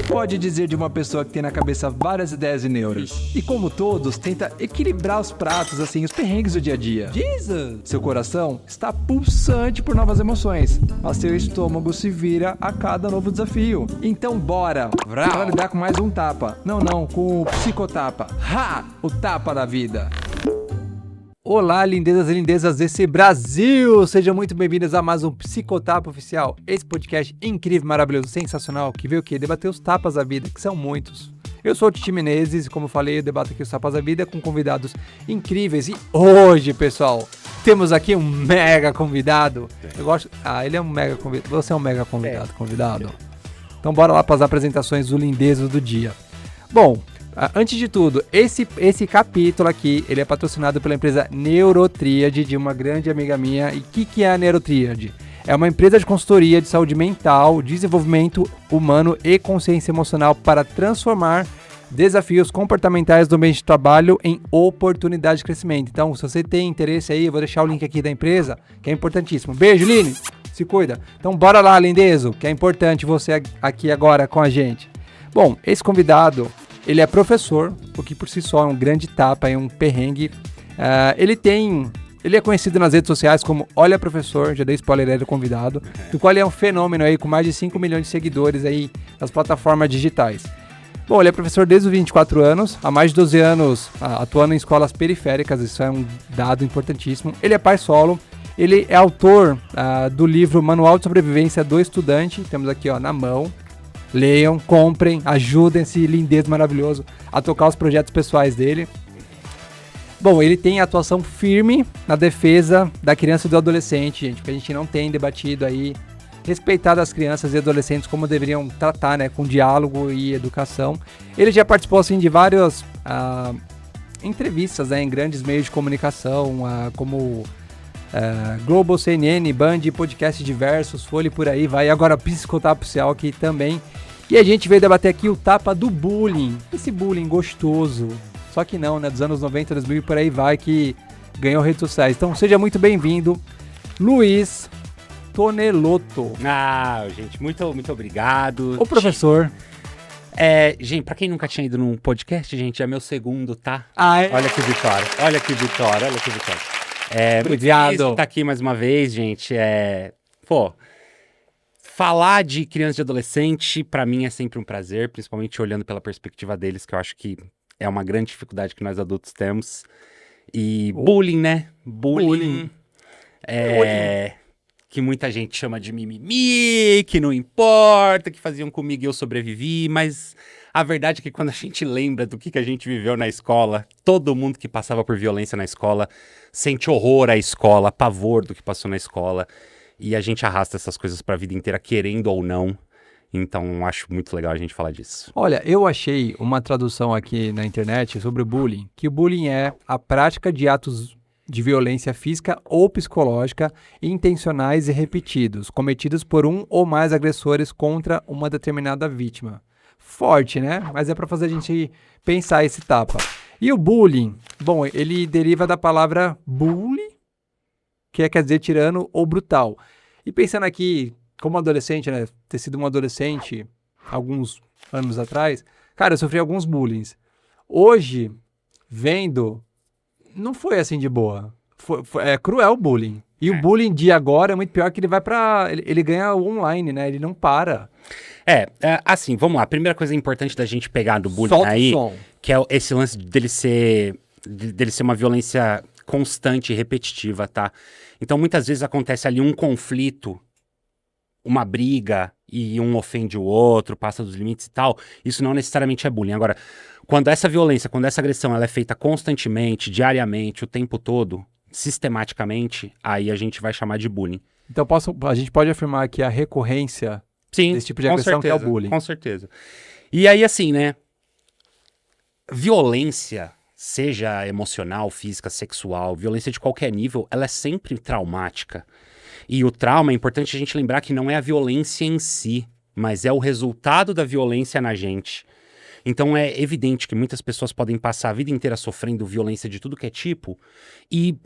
pode dizer de uma pessoa que tem na cabeça várias ideias e neuras? E como todos, tenta equilibrar os pratos, assim, os perrengues do dia a dia. Jesus! Seu coração está pulsante por novas emoções, mas seu estômago se vira a cada novo desafio. Então bora! Pra lidar com mais um tapa. Não, com o psicotapa. Ha! O tapa da vida. Olá, lindezas e lindezas desse Brasil! Sejam muito bem-vindos a mais um Psicotapa Oficial. Esse podcast incrível, maravilhoso, sensacional, que veio o quê? Debater os tapas da vida, que são muitos. Eu sou o Titi Menezes e, como eu falei, eu debato aqui os tapas da vida com convidados incríveis. E hoje, pessoal, temos aqui um mega convidado. Eu gosto... ele é um mega convidado. Você é um mega convidado. Então bora lá para as apresentações do Lindezo do dia. Bom... Antes de tudo, esse capítulo aqui, ele é patrocinado pela empresa Neurotríade, de uma grande amiga minha. E o que é a Neurotríade? É uma empresa de consultoria de saúde mental, desenvolvimento humano e consciência emocional para transformar desafios comportamentais do ambiente de trabalho em oportunidade de crescimento. Então, se você tem interesse aí, eu vou deixar o link aqui da empresa, que é importantíssimo. Beijo, Line! Se cuida! Então, bora lá, lindezo, que é importante você aqui agora com a gente. Bom, esse convidado... Ele é professor, o que por si só é um grande tapa, é um perrengue. Ele é conhecido nas redes sociais como Olha Professor, já dei spoiler aí do convidado, do qual ele é um fenômeno aí com mais de 5 milhões de seguidores aí nas plataformas digitais. Bom, ele é professor desde os 24 anos, há mais de 12 anos atuando em escolas periféricas, isso é um dado importantíssimo. Ele é pai solo, ele é autor do livro Manual de Sobrevivência do Estudante, temos aqui na mão. Leiam, comprem, ajudem esse lindezo maravilhoso a tocar os projetos pessoais dele. Bom, ele tem atuação firme na defesa da criança e do adolescente, gente, porque a gente não tem debatido aí, respeitado as crianças e adolescentes como deveriam tratar, né, com diálogo e educação. Ele já participou, assim, de várias entrevistas, né, em grandes meios de comunicação, como... Globo, CNN, Band, podcast diversos, Folha por aí vai. Agora Psicotapa Oficial aqui também. E a gente veio debater aqui o tapa do bullying. Esse bullying gostoso. Só que não, né? Dos anos 90, 2000 e por aí vai, que ganhou redes sociais. Então seja muito bem-vindo, Luiz Tonelotto. Gente, muito obrigado. O professor. Gente, pra quem nunca tinha ido num podcast, gente, é meu segundo, tá? É? Olha que vitória. Muito feliz de estar aqui mais uma vez, gente. Falar de criança e adolescente, pra mim, é sempre um prazer, principalmente olhando pela perspectiva deles, que eu acho que é uma grande dificuldade que nós adultos temos. E bullying, né? Bullying. Que muita gente chama de mimimi, que não importa, que faziam comigo e eu sobrevivi, mas a verdade é que quando a gente lembra do que a gente viveu na escola, todo mundo que passava por violência na escola sente horror à escola, pavor do que passou na escola, e a gente arrasta essas coisas pra vida inteira, querendo ou não. Então, acho muito legal a gente falar disso. Olha, eu achei uma tradução aqui na internet sobre o bullying, que o bullying é a prática de atos de violência física ou psicológica intencionais e repetidos, cometidos por um ou mais agressores contra uma determinada vítima. Forte, né? Mas é para fazer a gente pensar esse tapa. E o bullying, bom, ele deriva da palavra bully, que quer dizer tirano ou brutal. E pensando aqui, como adolescente, né? Ter sido um adolescente alguns anos atrás, cara, eu sofri alguns bullyings. Hoje, vendo... não foi assim de boa. É cruel o bullying. E o bullying de agora é muito pior, que ele vai pra... Ele ganha online, né? Ele não para. Assim, vamos lá. A primeira coisa importante da gente pegar do bullying aí, que é esse lance dele ser uma violência constante e repetitiva, tá? Então, muitas vezes acontece ali um conflito, uma briga, e um ofende o outro, passa dos limites e tal. Isso não necessariamente é bullying. Agora, quando essa violência, quando essa agressão, ela é feita constantemente, diariamente, o tempo todo, sistematicamente, aí a gente vai chamar de bullying. Então a gente pode afirmar que a recorrência desse tipo de agressão que é o bullying. Com certeza. E aí, assim, né? Violência, seja emocional, física, sexual, violência de qualquer nível, ela é sempre traumática. E o trauma, é importante a gente lembrar que não é a violência em si, mas é o resultado da violência na gente. Então é evidente que muitas pessoas podem passar a vida inteira sofrendo violência de tudo que é tipo, e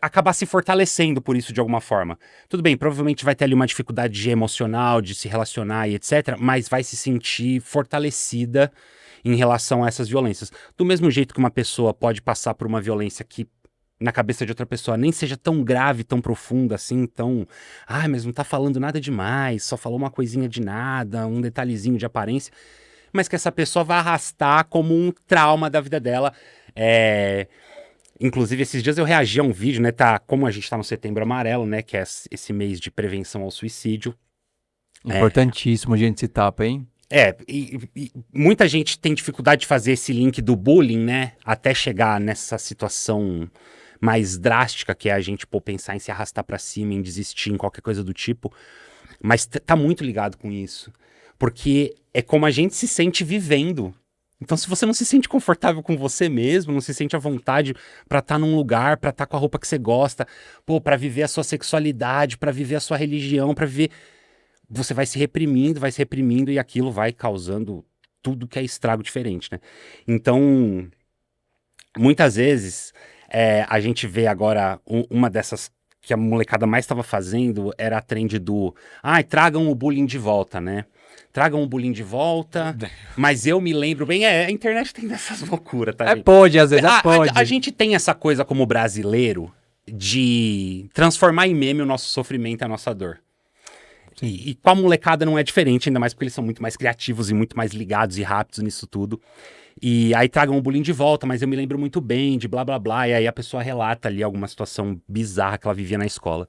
acabar se fortalecendo por isso de alguma forma. Tudo bem, provavelmente vai ter ali uma dificuldade emocional, de se relacionar e etc, mas vai se sentir fortalecida em relação a essas violências. Do mesmo jeito que uma pessoa pode passar por uma violência que na cabeça de outra pessoa nem seja tão grave, tão profunda assim, tão... mas não tá falando nada demais, só falou uma coisinha de nada, um detalhezinho de aparência, mas que essa pessoa vai arrastar como um trauma da vida dela. Inclusive, esses dias eu reagi a um vídeo, né? Como a gente tá no Setembro Amarelo, né? Que é esse mês de prevenção ao suicídio. Importantíssimo a gente citar, hein? E muita gente tem dificuldade de fazer esse link do bullying, né? Até chegar nessa situação mais drástica, que é a gente pensar em se arrastar pra cima, em desistir, em qualquer coisa do tipo. Mas tá muito ligado com isso. Porque é como a gente se sente vivendo. Então, se você não se sente confortável com você mesmo, não se sente à vontade pra estar num lugar, pra estar com a roupa que você gosta, pra viver a sua sexualidade, pra viver a sua religião, pra viver... Você vai se reprimindo e aquilo vai causando tudo que é estrago diferente, né? Então, muitas vezes, a gente vê agora uma dessas que a molecada mais estava fazendo era a trend do tragam o bullying de volta, né? Tragam o bullying de volta, mas eu me lembro bem, a internet tem dessas loucuras, tá, gente? Pode, às vezes, pode. A gente tem essa coisa como brasileiro de transformar em meme o nosso sofrimento e a nossa dor. E com a molecada não é diferente, ainda mais porque eles são muito mais criativos e muito mais ligados e rápidos nisso tudo. E aí tragam o bullying de volta, mas eu me lembro muito bem de blá blá blá, e aí a pessoa relata ali alguma situação bizarra que ela vivia na escola.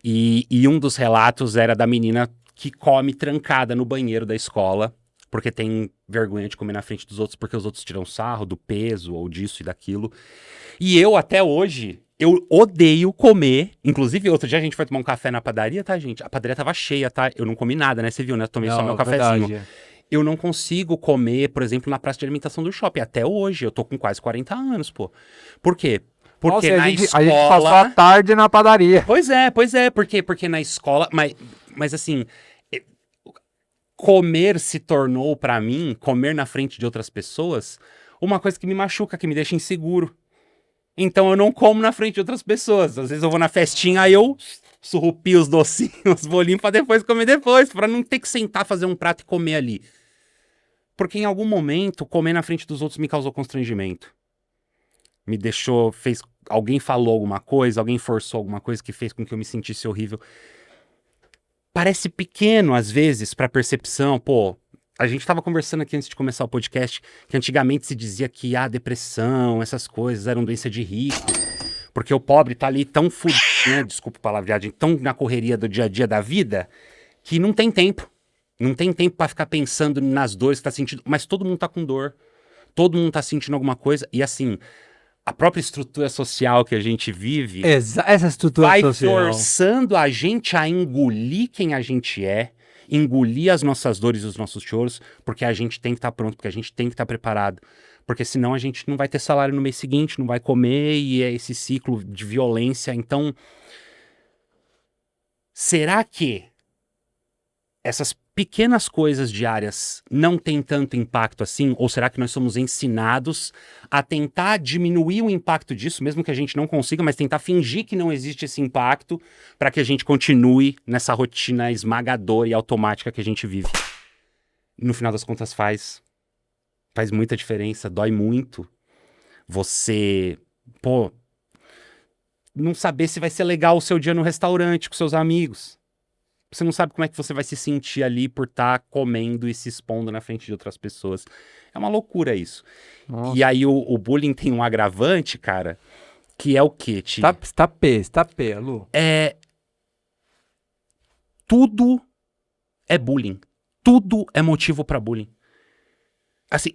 E um dos relatos era da menina que come trancada no banheiro da escola, porque tem vergonha de comer na frente dos outros, porque os outros tiram sarro do peso ou disso e daquilo. E eu, até hoje, eu odeio comer. Inclusive, outro dia a gente foi tomar um café na padaria, tá, gente? A padaria tava cheia, tá? Eu não comi nada, né? Você viu, né? Eu tomei só meu cafezinho. Verdade. Eu não consigo comer, por exemplo, na praça de alimentação do shopping. Até hoje, eu tô com quase 40 anos, pô. Por quê? Porque a gente passou a tarde na padaria. Pois é. Porque na escola... Mas assim... Comer se tornou, pra mim, comer na frente de outras pessoas, uma coisa que me machuca, que me deixa inseguro. Então eu não como na frente de outras pessoas. Às vezes eu vou na festinha, aí eu surrupio os docinhos, os bolinhos pra depois comer depois, pra não ter que sentar, fazer um prato e comer ali. Porque em algum momento, comer na frente dos outros me causou constrangimento. Me deixou, alguém falou alguma coisa, alguém forçou alguma coisa que fez com que eu me sentisse horrível. Parece pequeno, às vezes, pra percepção. A gente tava conversando aqui antes de começar o podcast, que antigamente se dizia que a depressão, essas coisas eram doença de rico, porque o pobre tá ali tão fudido, né? Desculpa a palavreagem, tão na correria do dia a dia da vida, que não tem tempo. Não tem tempo pra ficar pensando nas dores que tá sentindo. Mas todo mundo tá com dor. Todo mundo tá sentindo alguma coisa. E assim, a própria estrutura social que a gente vive... Essa estrutura vai social vai forçando a gente a engolir quem a gente é, engolir as nossas dores e os nossos choros, porque a gente tem que estar pronto, porque a gente tem que estar preparado. Porque senão a gente não vai ter salário no mês seguinte, não vai comer, e é esse ciclo de violência. Então, será que essas pequenas coisas diárias não têm tanto impacto assim? Ou será que nós somos ensinados a tentar diminuir o impacto disso, mesmo que a gente não consiga, mas tentar fingir que não existe esse impacto para que a gente continue nessa rotina esmagadora e automática que a gente vive? No final das contas faz muita diferença, dói muito você, não saber se vai ser legal o seu dia no restaurante com seus amigos. Você não sabe como é que você vai se sentir ali por estar comendo e se expondo na frente de outras pessoas. É uma loucura isso. Nossa. E aí o bullying tem um agravante, cara, que é o quê, Ti? Está P, Lu. Tudo é bullying. Tudo é motivo pra bullying. Assim,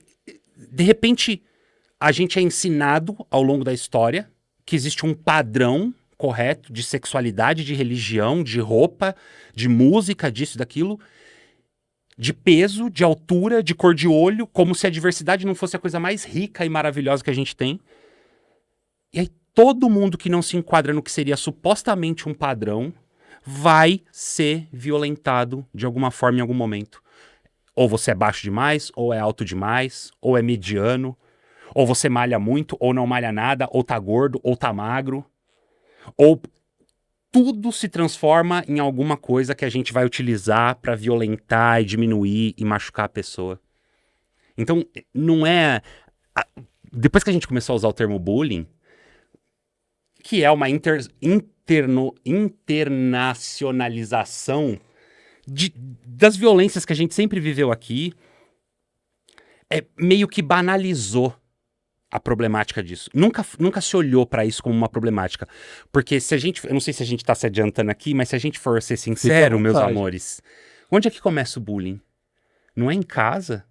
de repente, a gente é ensinado ao longo da história que existe um padrão correto de sexualidade, de religião, de roupa, de música, disso e daquilo, de peso, de altura, de cor de olho, como se a diversidade não fosse a coisa mais rica e maravilhosa que a gente tem. E aí todo mundo que não se enquadra no que seria supostamente um padrão vai ser violentado de alguma forma em algum momento. Ou você é baixo demais, ou é alto demais, ou é mediano, ou você malha muito, ou não malha nada, ou tá gordo, ou tá magro. Ou tudo se transforma em alguma coisa que a gente vai utilizar para violentar e diminuir e machucar a pessoa. Então, não é... Depois que a gente começou a usar o termo bullying, que é uma internacionalização das violências que a gente sempre viveu aqui, meio que banalizou a problemática disso. Nunca se olhou para isso como uma problemática. Porque se a gente... Eu não sei se a gente tá se adiantando aqui, mas se a gente for ser sincero, meus amores, onde é que começa o bullying? Não é em casa?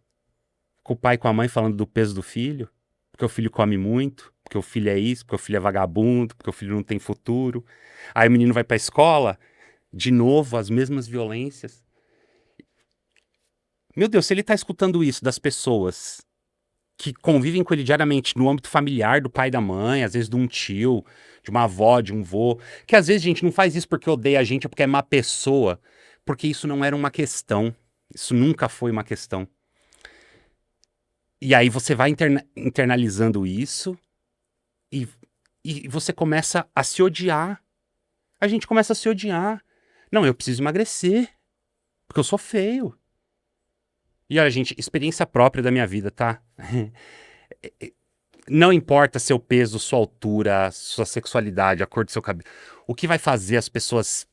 Com o pai e com a mãe falando do peso do filho? Porque o filho come muito? Porque o filho é isso? Porque o filho é vagabundo? Porque o filho não tem futuro? Aí o menino vai pra escola, de novo, as mesmas violências. Meu Deus, se ele tá escutando isso das pessoas que convivem com ele diariamente no âmbito familiar do pai e da mãe, às vezes de um tio, de uma avó, de um vô, que às vezes, gente, não faz isso porque odeia a gente ou porque é má pessoa, porque isso não era uma questão. Isso nunca foi uma questão. E aí você vai internalizando isso e você começa a se odiar. A gente começa a se odiar. Não, eu preciso emagrecer, porque eu sou feio. E olha, gente, experiência própria da minha vida, tá? Não importa seu peso, sua altura, sua sexualidade, a cor do seu cabelo. O que vai fazer as pessoas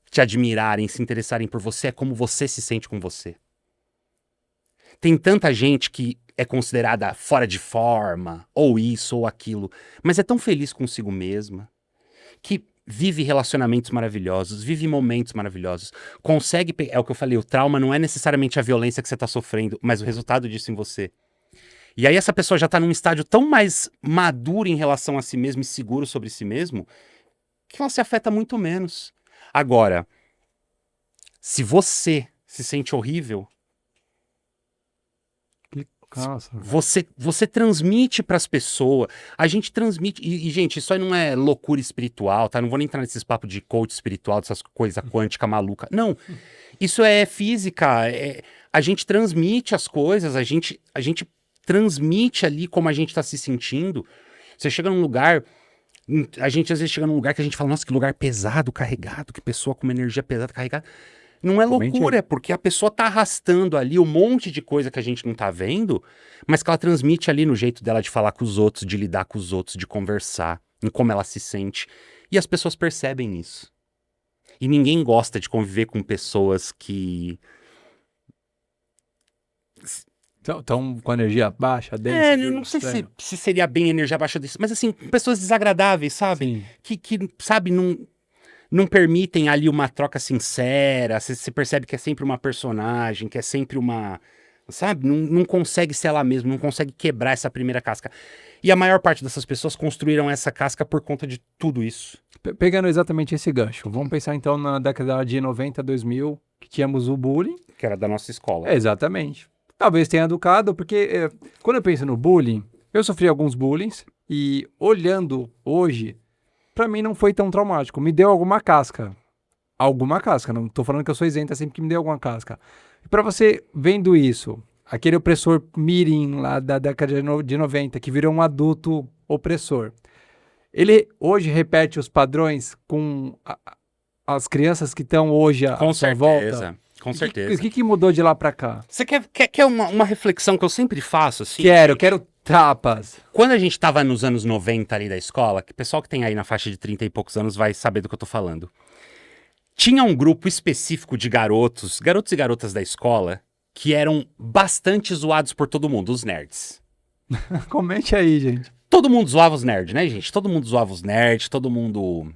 te admirarem, se interessarem por você é como você se sente com você. Tem tanta gente que é considerada fora de forma, ou isso, ou aquilo, mas é tão feliz consigo mesma, que vive relacionamentos maravilhosos, vive momentos maravilhosos, consegue... É o que eu falei, o trauma não é necessariamente a violência que você está sofrendo, mas o resultado disso em você. E aí essa pessoa já está num estágio tão mais maduro em relação a si mesmo e seguro sobre si mesmo, que ela se afeta muito menos. Agora, se você se sente horrível, nossa, você transmite para as pessoas, a gente transmite, e gente, isso aí não é loucura espiritual, tá? Não vou nem entrar nesses papos de coach espiritual, dessas coisas quântica maluca, não, isso é física, a gente transmite as coisas, a gente transmite ali como a gente tá se sentindo. Você chega num lugar, a gente às vezes chega num lugar que a gente fala, nossa, que lugar pesado, carregado, que pessoa com uma energia pesada, carregada. Não é loucura, é porque a pessoa tá arrastando ali um monte de coisa que a gente não tá vendo, mas que ela transmite ali no jeito dela de falar com os outros, de lidar com os outros, de conversar, em como ela se sente. E as pessoas percebem isso. E ninguém gosta de conviver com pessoas que... Estão com energia baixa, densa. Não sei se seria bem energia baixa disso, mas assim, pessoas desagradáveis, sabe? Que sabe, não permitem ali uma troca sincera, você percebe que é sempre uma personagem, que é sempre uma... Sabe? Não consegue ser ela mesma, não consegue quebrar essa primeira casca. E a maior parte dessas pessoas construíram essa casca por conta de tudo isso. Pegando exatamente esse gancho, vamos pensar então na década de 90, 2000, que tínhamos o bullying. Que era da nossa escola. Exatamente. Talvez tenha educado, porque quando eu penso no bullying, eu sofri alguns bullyings e olhando hoje, pra mim não foi tão traumático. Me deu alguma casca. Alguma casca. Não tô falando que eu sou isenta, sempre que me deu alguma casca. E pra você vendo isso, aquele opressor mirim lá da década de 90, que virou um adulto opressor, ele hoje repete os padrões com as crianças que estão hoje à sua volta? Com certeza. O que mudou de lá pra cá? Você quer uma reflexão que eu sempre faço, assim? Quero tapas. Quando a gente tava nos anos 90 ali da escola, que o pessoal que tem aí na faixa de 30 e poucos anos vai saber do que eu tô falando. Tinha um grupo específico de garotos e garotas da escola, que eram bastante zoados por todo mundo, os nerds. Comente aí, gente. Todo mundo zoava os nerds, né, gente? Todo mundo zoava os nerds, todo mundo...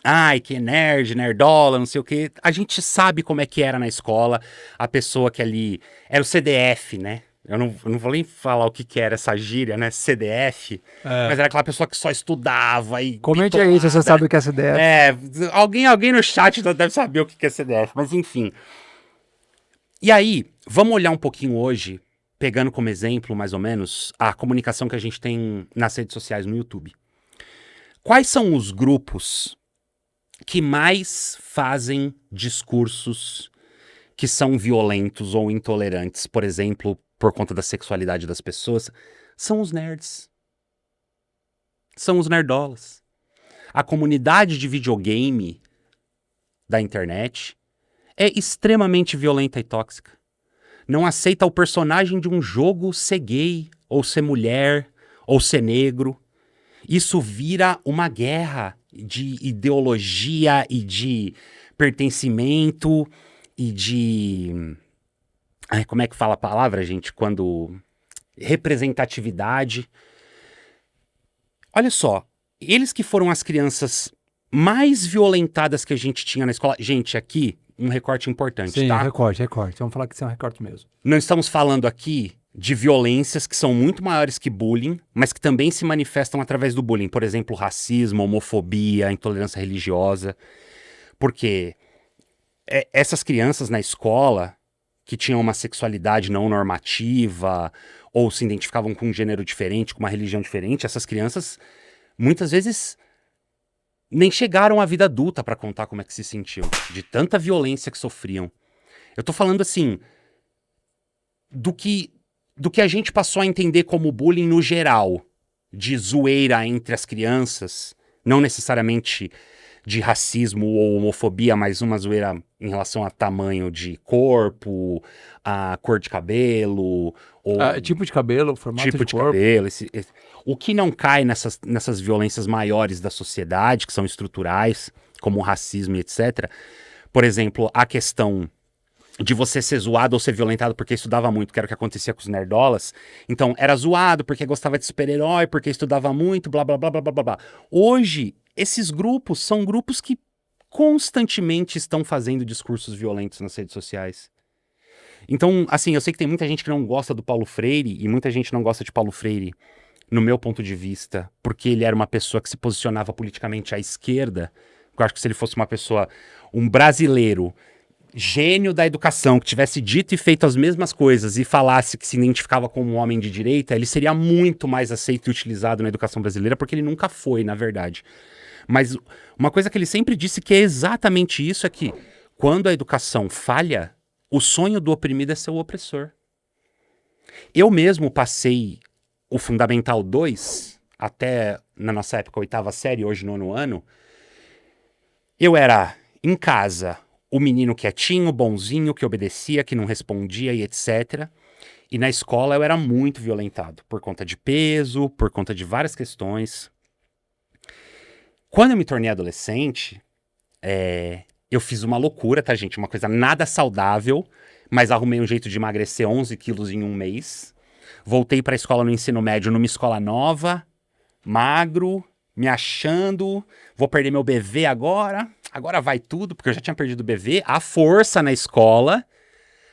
Ai, que nerd, nerdola, não sei o quê. A gente sabe como é que era na escola, a pessoa que ali... Era o CDF, né? Eu não vou nem falar o que era essa gíria, né? CDF. Mas era aquela pessoa que só estudava e... Comente aí se você sabe o que é CDF. Alguém no chat deve saber o que é CDF, mas enfim. E aí, vamos olhar um pouquinho hoje, pegando como exemplo, mais ou menos, a comunicação que a gente tem nas redes sociais, no YouTube. Quais são os grupos que mais fazem discursos que são violentos ou intolerantes, por exemplo, por conta da sexualidade das pessoas? São os nerds. São os nerdolas. a comunidade de videogame da internet é extremamente violenta e tóxica. Não aceita o personagem de um jogo ser gay, ou ser mulher, ou ser negro. Isso vira uma guerra de ideologia e de pertencimento e de... como é que fala a palavra, gente? Quando... representatividade. Olha só, eles que foram as crianças mais violentadas que a gente tinha na escola... Gente, aqui, um recorte importante, Sim, tá? recorte. Vamos falar que isso é um recorte mesmo. Não estamos falando aqui de violências que são muito maiores que bullying, mas que também se manifestam através do bullying. Por exemplo, racismo, homofobia, intolerância religiosa. Porque essas crianças na escola que tinham uma sexualidade não normativa ou se identificavam com um gênero diferente, com uma religião diferente, essas crianças muitas vezes nem chegaram à vida adulta para contar como é que se sentiam, de tanta violência que sofriam. Eu tô falando assim, do que a gente passou a entender como bullying no geral, de zoeira entre as crianças, não necessariamente de racismo ou homofobia, mas uma zoeira em relação a tamanho de corpo, a cor de cabelo, ou tipo de cabelo, formato tipo de corpo. cabelo. O que não cai nessas violências maiores da sociedade, que são estruturais, como o racismo e etc. Por exemplo, a questão de você ser zoado ou ser violentado porque estudava muito, que era o que acontecia com os nerdolas. Então, era zoado porque gostava de super-herói, porque estudava muito, blá, blá, blá, blá, blá, blá. Hoje, esses grupos são grupos que constantemente estão fazendo discursos violentos nas redes sociais. Então, assim, eu sei que tem muita gente que não gosta do Paulo Freire, e muita gente não gosta de Paulo Freire, no meu ponto de vista, porque ele era uma pessoa que se posicionava politicamente à esquerda. Eu acho que se ele fosse uma pessoa, um brasileiro, gênio da educação, que tivesse dito e feito as mesmas coisas e falasse que se identificava como um homem de direita, ele seria muito mais aceito e utilizado na educação brasileira, porque ele nunca foi, na verdade. Mas uma coisa que ele sempre disse que é exatamente isso, é que quando a educação falha, o sonho do oprimido é ser o opressor. Eu mesmo passei o Fundamental 2, até na nossa época, 8ª série, hoje 9º ano. Eu era, em casa, o menino quietinho, bonzinho, que obedecia, que não respondia e etc. E na escola eu era muito violentado, por conta de peso, por conta de várias questões. Quando eu me tornei adolescente, eu fiz uma loucura, tá, gente? Uma coisa nada saudável, mas arrumei um jeito de emagrecer 11 quilos em um mês. Voltei pra escola no ensino médio, numa escola nova, magro, me achando, vou perder meu BV agora vai tudo, porque eu já tinha perdido o BV, a força na escola,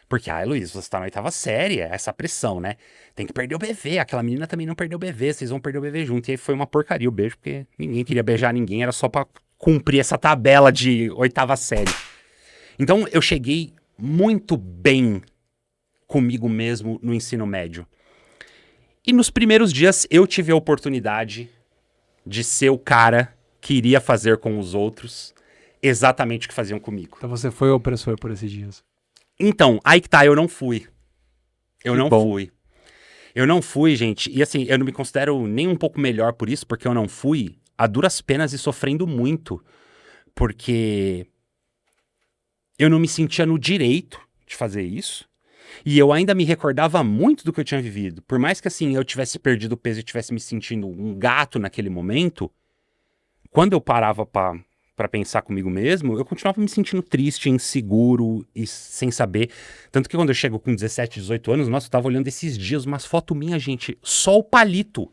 porque, Luiz, você tá na 8ª série, essa pressão, né? Tem que perder o BV, aquela menina também não perdeu o BV, vocês vão perder o BV junto. E aí foi uma porcaria o beijo, porque ninguém queria beijar ninguém, era só pra cumprir essa tabela de 8ª série. Então eu cheguei muito bem comigo mesmo no ensino médio. E nos primeiros dias eu tive a oportunidade de ser o cara que iria fazer com os outros exatamente o que faziam comigo. Então você foi o opressor por esses dias. Então, aí que tá, eu não fui. Eu não fui, gente. E assim, eu não me considero nem um pouco melhor por isso, porque eu não fui a duras penas e sofrendo muito. Porque eu não me sentia no direito de fazer isso. E eu ainda me recordava muito do que eu tinha vivido. Por mais que assim, eu tivesse perdido o peso e tivesse me sentindo um gato naquele momento, quando eu parava pra pensar comigo mesmo, eu continuava me sentindo triste, inseguro e sem saber. Tanto que quando eu chego com 17, 18 anos, nossa, eu tava olhando esses dias umas fotos minhas, gente, só o palito.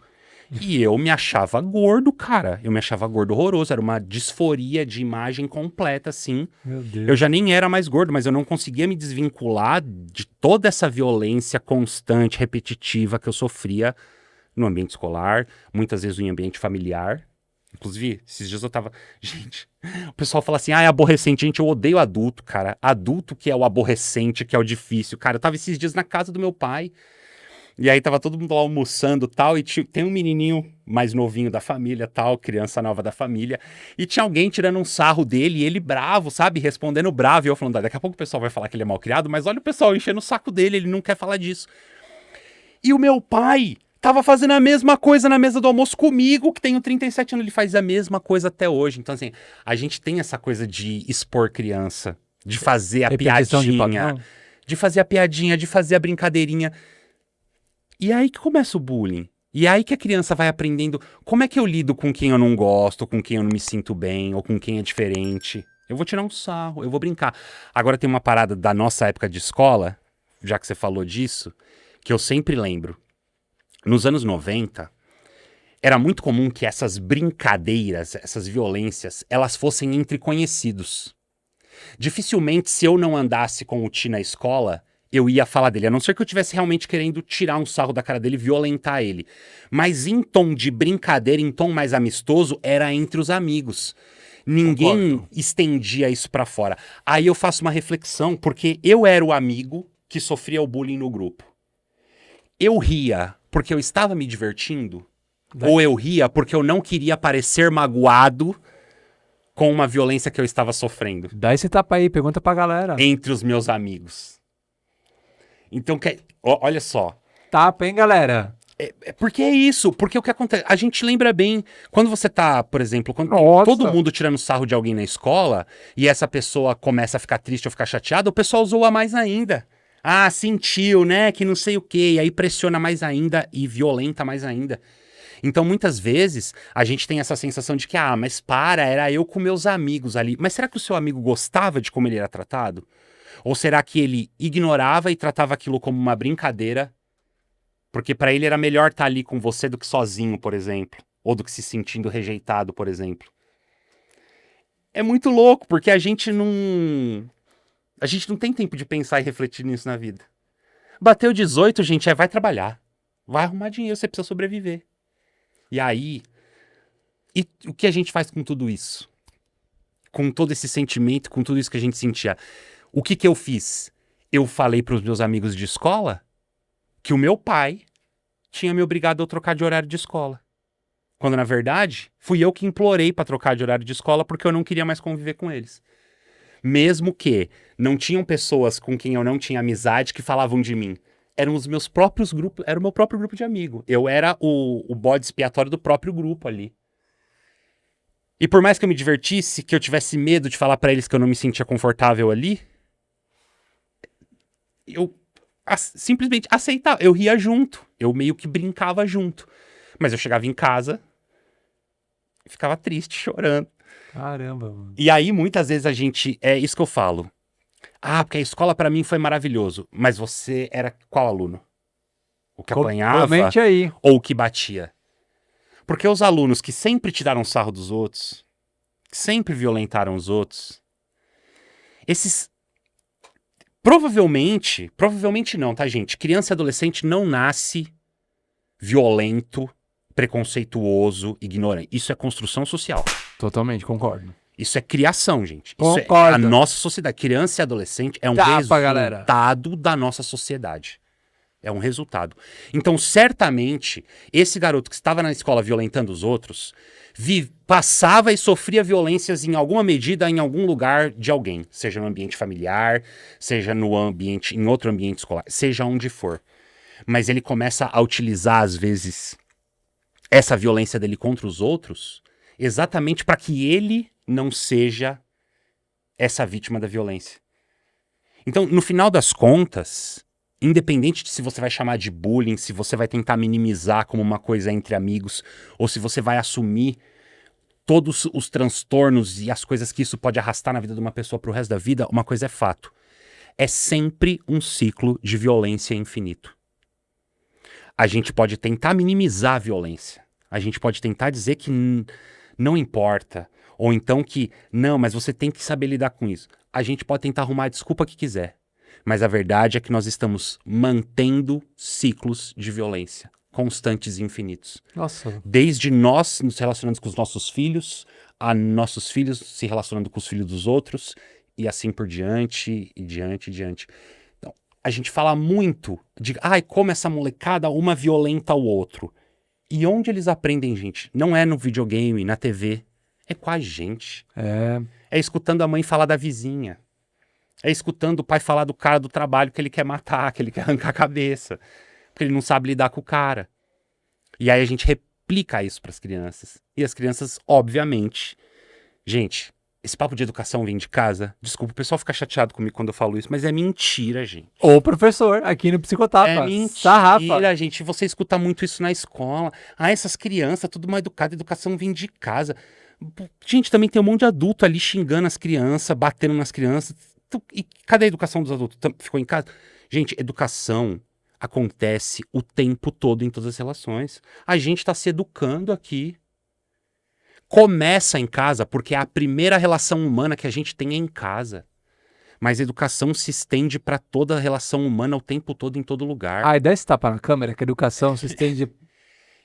E eu me achava gordo, cara. Eu me achava gordo horroroso. Era uma disforia de imagem completa, assim. Meu Deus. Eu já nem era mais gordo, mas eu não conseguia me desvincular de toda essa violência constante, repetitiva que eu sofria no ambiente escolar, muitas vezes em ambiente familiar. Inclusive, esses dias eu tava... Gente, o pessoal fala assim, é aborrecente. Gente, eu odeio adulto, cara. Adulto que é o aborrecente, que é o difícil. Cara, eu tava esses dias na casa do meu pai, e aí tava todo mundo lá almoçando e tal, e tem um menininho mais novinho da família, tal, criança nova da família, e tinha alguém tirando um sarro dele, e ele bravo, sabe, respondendo bravo, e eu falando, daqui a pouco o pessoal vai falar que ele é mal criado, mas olha o pessoal enchendo o saco dele, ele não quer falar disso. E o meu pai tava fazendo a mesma coisa na mesa do almoço comigo, que tenho 37 anos, ele faz a mesma coisa até hoje. Então, assim, a gente tem essa coisa de expor criança, de fazer a piadinha, de fazer a piadinha, de fazer a brincadeirinha. E é aí que começa o bullying. E é aí que a criança vai aprendendo como é que eu lido com quem eu não gosto, com quem eu não me sinto bem, ou com quem é diferente. Eu vou tirar um sarro, eu vou brincar. Agora tem uma parada da nossa época de escola, já que você falou disso, que eu sempre lembro. Nos anos 90, era muito comum que essas brincadeiras, essas violências, elas fossem entre conhecidos. Dificilmente, se eu não andasse com o Ti na escola, eu ia falar dele, a não ser que eu estivesse realmente querendo tirar um sarro da cara dele e violentar ele. Mas em tom de brincadeira, em tom mais amistoso, era entre os amigos. Ninguém estendia isso pra fora. Aí eu faço uma reflexão, porque eu era o amigo que sofria o bullying no grupo. Eu ria porque eu estava me divertindo, ou eu ria porque eu não queria parecer magoado com uma violência que eu estava sofrendo. Dá esse tapa aí, pergunta pra galera. Entre os meus amigos. Então, olha só. Tapa, hein, galera? Porque é isso, porque o que acontece, a gente lembra bem, quando você tá, por exemplo, quando todo mundo tirando sarro de alguém na escola, e essa pessoa começa a ficar triste ou ficar chateada, o pessoal zoa mais ainda. Ah, sentiu, né, que não sei o quê, e aí pressiona mais ainda e violenta mais ainda. Então, muitas vezes, a gente tem essa sensação de que, mas era eu com meus amigos ali. Mas será que o seu amigo gostava de como ele era tratado? Ou será que ele ignorava e tratava aquilo como uma brincadeira? Porque pra ele era melhor estar ali com você do que sozinho, por exemplo. Ou do que se sentindo rejeitado, por exemplo. É muito louco, porque a gente não tem tempo de pensar e refletir nisso na vida. Bateu 18, gente, vai trabalhar. Vai arrumar dinheiro, você precisa sobreviver. E aí, o que a gente faz com tudo isso? Com todo esse sentimento, com tudo isso que a gente sentia. O que eu fiz? Eu falei pros meus amigos de escola que o meu pai tinha me obrigado a trocar de horário de escola. Quando, na verdade, fui eu que implorei para trocar de horário de escola porque eu não queria mais conviver com eles. Mesmo que não tinham pessoas com quem eu não tinha amizade que falavam de mim. Eram os meus próprios grupos, era o meu próprio grupo de amigo. Eu era o bode expiatório do próprio grupo ali. E por mais que eu me divertisse, que eu tivesse medo de falar para eles que eu não me sentia confortável ali, eu simplesmente aceitava, eu ria junto, eu meio que brincava junto. Mas eu chegava em casa e ficava triste, chorando. Caramba, mano. E aí, muitas vezes é isso que eu falo. Porque a escola pra mim foi maravilhoso. Mas você era qual aluno? O que apanhava aí. ou o que batia? Porque os alunos que sempre tiraram sarro dos outros, que sempre violentaram os outros, esses... Provavelmente não, tá, gente? Criança e adolescente não nasce violento, preconceituoso, ignorante. Isso é construção social. Totalmente, concordo. Isso é criação, gente. Concordo. Isso é a nossa sociedade. Criança e adolescente é um resultado da nossa sociedade. É um resultado. Então, certamente, esse garoto que estava na escola violentando os outros, passava e sofria violências em alguma medida, em algum lugar de alguém. Seja no ambiente familiar, seja em outro ambiente escolar, seja onde for. Mas ele começa a utilizar, às vezes, essa violência dele contra os outros, exatamente para que ele não seja essa vítima da violência. Então, no final das contas, independente de se você vai chamar de bullying, se você vai tentar minimizar como uma coisa entre amigos, ou se você vai assumir todos os transtornos e as coisas que isso pode arrastar na vida de uma pessoa pro resto da vida, uma coisa é fato. É sempre um ciclo de violência infinito. A gente pode tentar minimizar a violência. A gente pode tentar dizer que não importa. Ou então que, não, mas você tem que saber lidar com isso. A gente pode tentar arrumar a desculpa que quiser. Mas a verdade é que nós estamos mantendo ciclos de violência constantes e infinitos. Nossa. Desde nós nos relacionando com os nossos filhos, a nossos filhos se relacionando com os filhos dos outros, e assim por diante, e diante. Então, a gente fala muito de, como essa molecada, uma violenta ao outro. E onde eles aprendem, gente? Não é no videogame, na TV. É com a gente. É escutando a mãe falar da vizinha. É escutando o pai falar do cara do trabalho que ele quer matar, que ele quer arrancar a cabeça. Porque ele não sabe lidar com o cara. E aí a gente replica isso para as crianças. E as crianças, obviamente... Gente, esse papo de educação vem de casa. Desculpa, o pessoal fica chateado comigo quando eu falo isso, mas é mentira, gente. Ou professor, aqui no Psicotapa. É mentira, Sarrafa. gente. Você escuta muito isso na escola. Ah, essas crianças, tudo mal educado, educação vem de casa. Gente, também tem um monte de adulto ali xingando as crianças, batendo nas crianças. E cadê a educação dos adultos? Ficou em casa? Gente, educação acontece o tempo todo em todas as relações. A gente está se educando aqui. Começa em casa, porque a primeira relação humana que a gente tem é em casa. Mas a educação se estende para toda a relação humana o tempo todo, em todo lugar. Ai, dá esse tapa na câmera, que a educação se estende...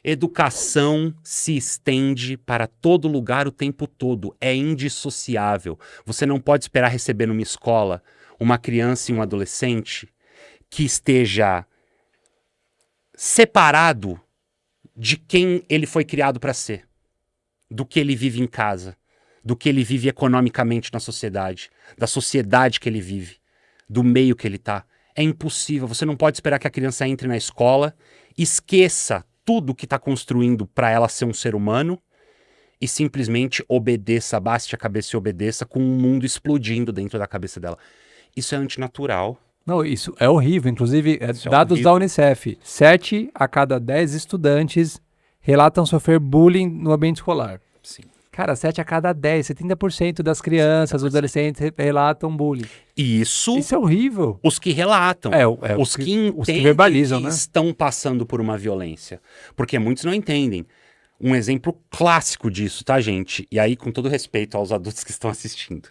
Educação se estende para todo lugar o tempo todo. É indissociável. Você não pode esperar receber numa escola uma criança e um adolescente que esteja separado de quem ele foi criado para ser. Do que ele vive em casa, do que ele vive economicamente na sociedade, da sociedade que ele vive, do meio que ele tá. É impossível, você não pode esperar que a criança entre na escola, esqueça tudo que está construindo para ela ser um ser humano e simplesmente obedeça, abaste a cabeça e obedeça com um mundo explodindo dentro da cabeça dela. Isso é antinatural. Não, isso é horrível. Inclusive, Isso é dados horrível. da Unicef, 7 a cada 10 estudantes relatam sofrer bullying no ambiente escolar. Sim. Cara, 7 a cada 10, 70% das crianças, 70%. Adolescentes relatam bullying. Isso é horrível. os que relatam, os que entendem, os que verbalizam, que né? estão passando por uma violência. Porque muitos não entendem. Um exemplo clássico disso, tá, gente? E aí, com todo respeito aos adultos que estão assistindo.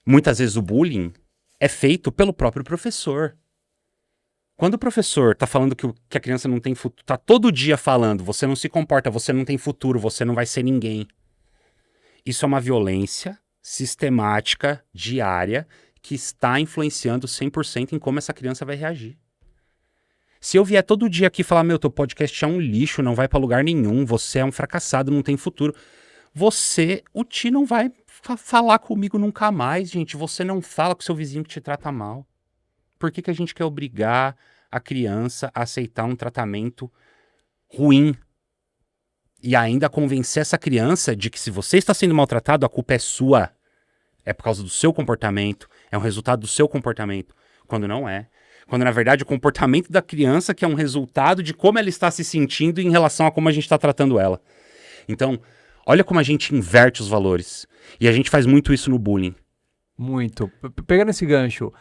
Muitas vezes o bullying é feito pelo próprio professor. Quando o professor tá falando que a criança não tem futuro, tá todo dia falando, você não se comporta, você não tem futuro, você não vai ser ninguém. Isso é uma violência sistemática, diária, que está influenciando 100% em como essa criança vai reagir. Se eu vier todo dia aqui falar, teu podcast é um lixo, não vai pra lugar nenhum, você é um fracassado, não tem futuro. O Ti não vai falar comigo nunca mais, gente. Você não fala com seu vizinho que te trata mal. Por que a gente quer obrigar a criança a aceitar um tratamento ruim? E ainda convencer essa criança de que se você está sendo maltratado, a culpa é sua. É por causa do seu comportamento. É um resultado do seu comportamento. Quando não é. Quando, na verdade, o comportamento da criança que é um resultado de como ela está se sentindo em relação a como a gente está tratando ela. Então, olha como a gente inverte os valores. E a gente faz muito isso no bullying. Muito. Pegando esse gancho...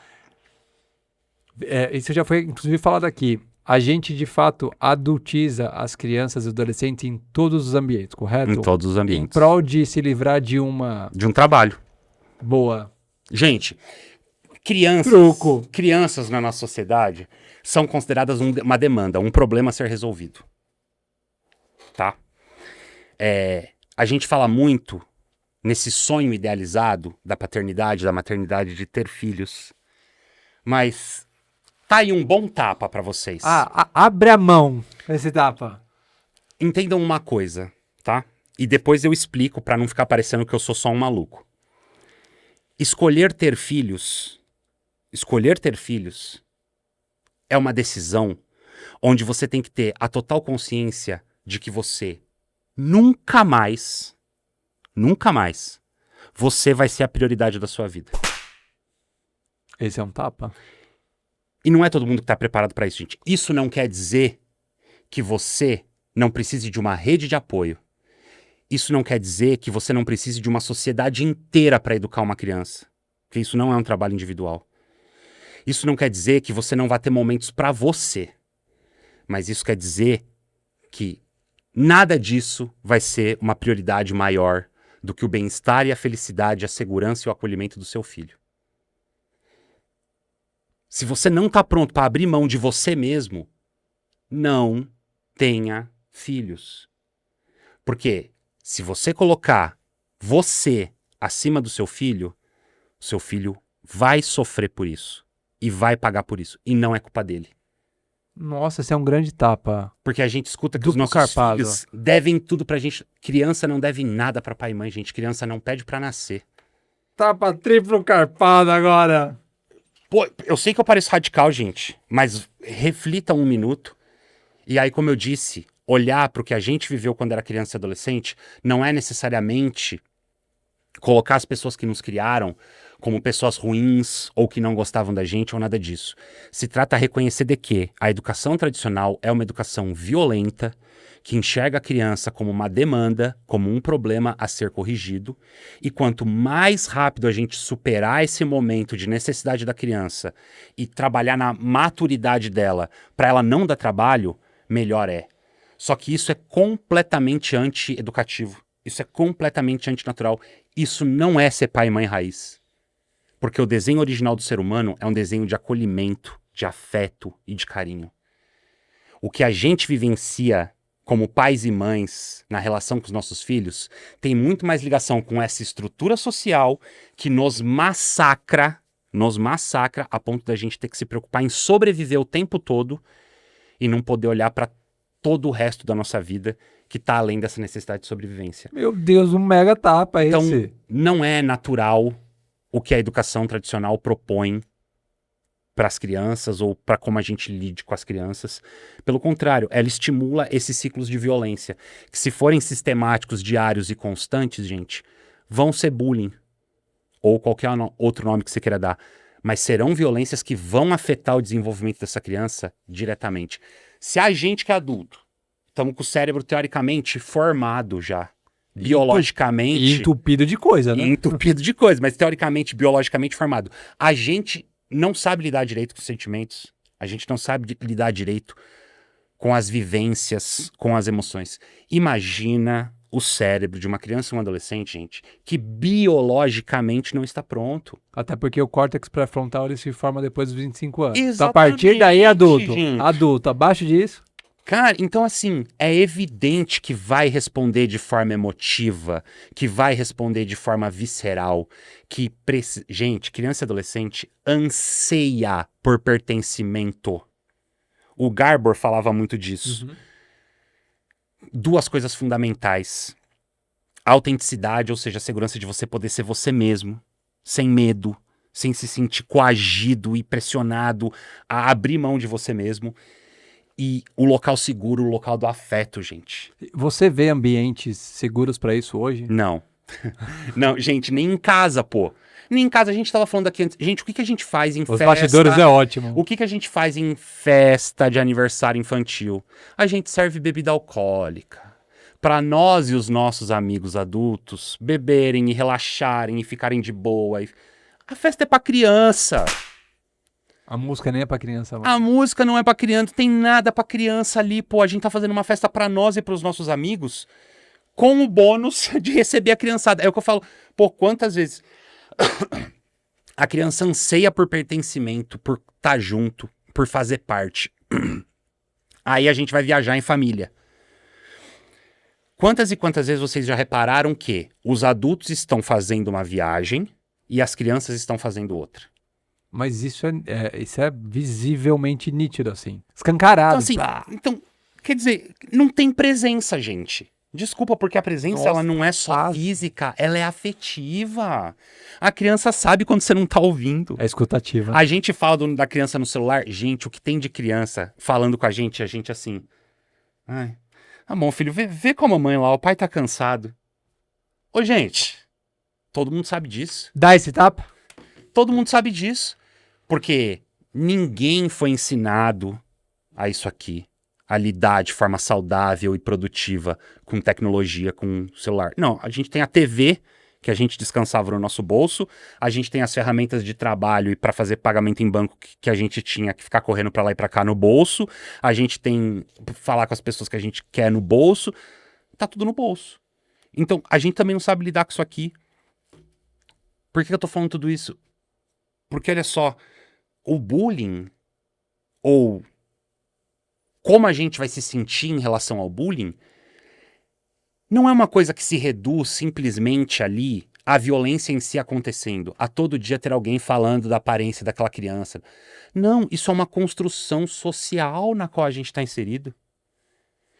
isso já foi, inclusive, falado aqui. A gente, de fato, adultiza as crianças e adolescentes em todos os ambientes, correto? Em todos os ambientes. Em prol de se livrar de um trabalho. Boa. Gente, crianças na nossa sociedade são consideradas uma demanda, um problema a ser resolvido. Tá? A gente fala muito nesse sonho idealizado da paternidade, da maternidade, de ter filhos. Mas... tá aí um bom tapa pra vocês. Abre a mão esse tapa. Entendam uma coisa, tá? E depois eu explico pra não ficar parecendo que eu sou só um maluco. Escolher ter filhos é uma decisão onde você tem que ter a total consciência de que você nunca mais, você vai ser a prioridade da sua vida. Esse é um tapa? E não é todo mundo que está preparado para isso, gente. Isso não quer dizer que você não precise de uma rede de apoio. Isso não quer dizer que você não precise de uma sociedade inteira para educar uma criança. Porque isso não é um trabalho individual. Isso não quer dizer que você não vai ter momentos para você. Mas isso quer dizer que nada disso vai ser uma prioridade maior do que o bem-estar e a felicidade, a segurança e o acolhimento do seu filho. Se você não está pronto para abrir mão de você mesmo, não tenha filhos. Porque se você colocar você acima do seu filho vai sofrer por isso. E vai pagar por isso. E não é culpa dele. Nossa, esse é um grande tapa. Porque a gente escuta que Duplo os nossos carpado. filhos devem tudo pra gente. Criança não deve nada pra pai e mãe, gente. Criança não pede pra nascer. Tapa triplo carpado agora. Pô, eu sei que eu pareço radical, gente. Mas reflita um minuto E aí, como eu disse, olhar para o que a gente viveu quando era criança e adolescente não é necessariamente colocar as pessoas que nos criaram como pessoas ruins ou que não gostavam da gente ou nada disso. Se trata de reconhecer de que a educação tradicional é uma educação violenta, que enxerga a criança como uma demanda, como um problema a ser corrigido, e quanto mais rápido a gente superar esse momento de necessidade da criança e trabalhar na maturidade dela para ela não dar trabalho, melhor é. Só que isso é completamente anti-educativo. Isso é completamente antinatural. Isso não é ser pai e mãe raiz. Porque o desenho original do ser humano é um desenho de acolhimento, de afeto e de carinho. O que a gente vivencia como pais e mães na relação com os nossos filhos tem muito mais ligação com essa estrutura social que nos massacra a ponto da gente ter que se preocupar em sobreviver o tempo todo e não poder olhar para todo o resto da nossa vida que está além dessa necessidade de sobrevivência. Meu Deus, um mega tapa esse. Então, não é natural o que a educação tradicional propõe para as crianças ou para como a gente lide com as crianças. Pelo contrário, ela estimula esses ciclos de violência, que se forem sistemáticos, diários e constantes, gente, vão ser bullying ou qualquer outro nome que você queira dar, mas serão violências que vão afetar o desenvolvimento dessa criança diretamente. Se a gente que é adulto, estamos com o cérebro teoricamente formado já, biologicamente... Entupido de coisa, né? Entupido de coisa, mas teoricamente, biologicamente formado. A gente não sabe lidar direito com os sentimentos, a gente não sabe lidar direito com as vivências, com as emoções. Imagina o cérebro de uma criança ou um adolescente, gente, que biologicamente não está pronto. Até porque o córtex pré-frontal ele se forma depois dos 25 anos. Exatamente, Então, a partir daí, adulto. gente. Adulto. Abaixo disso... Cara, então assim, é evidente que vai responder de forma emotiva, que vai responder de forma visceral, que... Gente, criança e adolescente anseia por pertencimento. O Garbor falava muito disso. Duas coisas fundamentais. A autenticidade, ou seja, a segurança de você poder ser você mesmo, sem medo, sem se sentir coagido e pressionado a abrir mão de você mesmo. E o local seguro, o local do afeto, gente. Você vê ambientes seguros pra isso hoje? Não. Não, gente, nem em casa, pô. Nem em casa, a gente tava falando aqui antes. Gente, o que a gente faz em Os festa... bastidores é ótimo. O que a gente faz em festa de aniversário infantil? A gente serve bebida alcoólica. Pra nós e os nossos amigos adultos beberem e relaxarem e ficarem de boa. A festa é pra criança. A música nem é pra criança. Mano. A música não é pra criança, tem nada pra criança ali, pô. A gente tá fazendo uma festa pra nós e pros nossos amigos com o bônus de receber a criançada. É o que eu falo, pô, quantas vezes a criança anseia por pertencimento, por estar junto, por fazer parte. Aí a gente vai viajar em família. Quantas e quantas vezes vocês já repararam que os adultos estão fazendo uma viagem e as crianças estão fazendo outra? Mas isso é visivelmente nítido, assim. Escancarado. Então, quer dizer, não tem presença, gente. Desculpa, porque a presença ela não é só física, ela é afetiva. A criança sabe quando você não tá ouvindo. É escutativa. A gente fala da criança no celular. Gente, o que tem de criança falando com a gente assim... Ai, tá bom, filho, vê com a mamãe lá, o pai tá cansado. Ô, gente, todo mundo sabe disso. Dá esse tapa? Todo mundo sabe disso. Porque ninguém foi ensinado a isso aqui, a lidar de forma saudável e produtiva com tecnologia, com celular. Não, a gente tem a TV, que a gente descansava no nosso bolso, a gente tem as ferramentas de trabalho e para fazer pagamento em banco que a gente tinha que ficar correndo para lá e para cá no bolso, a gente tem falar com as pessoas que a gente quer no bolso, tá tudo no bolso. Então, a gente também não sabe lidar com isso aqui. Por que eu tô falando tudo isso? Porque, olha só, o bullying, ou como a gente vai se sentir em relação ao bullying, não é uma coisa que se reduz simplesmente ali à violência em si acontecendo, a todo dia ter alguém falando da aparência daquela criança. Não, isso é uma construção social na qual a gente está inserido.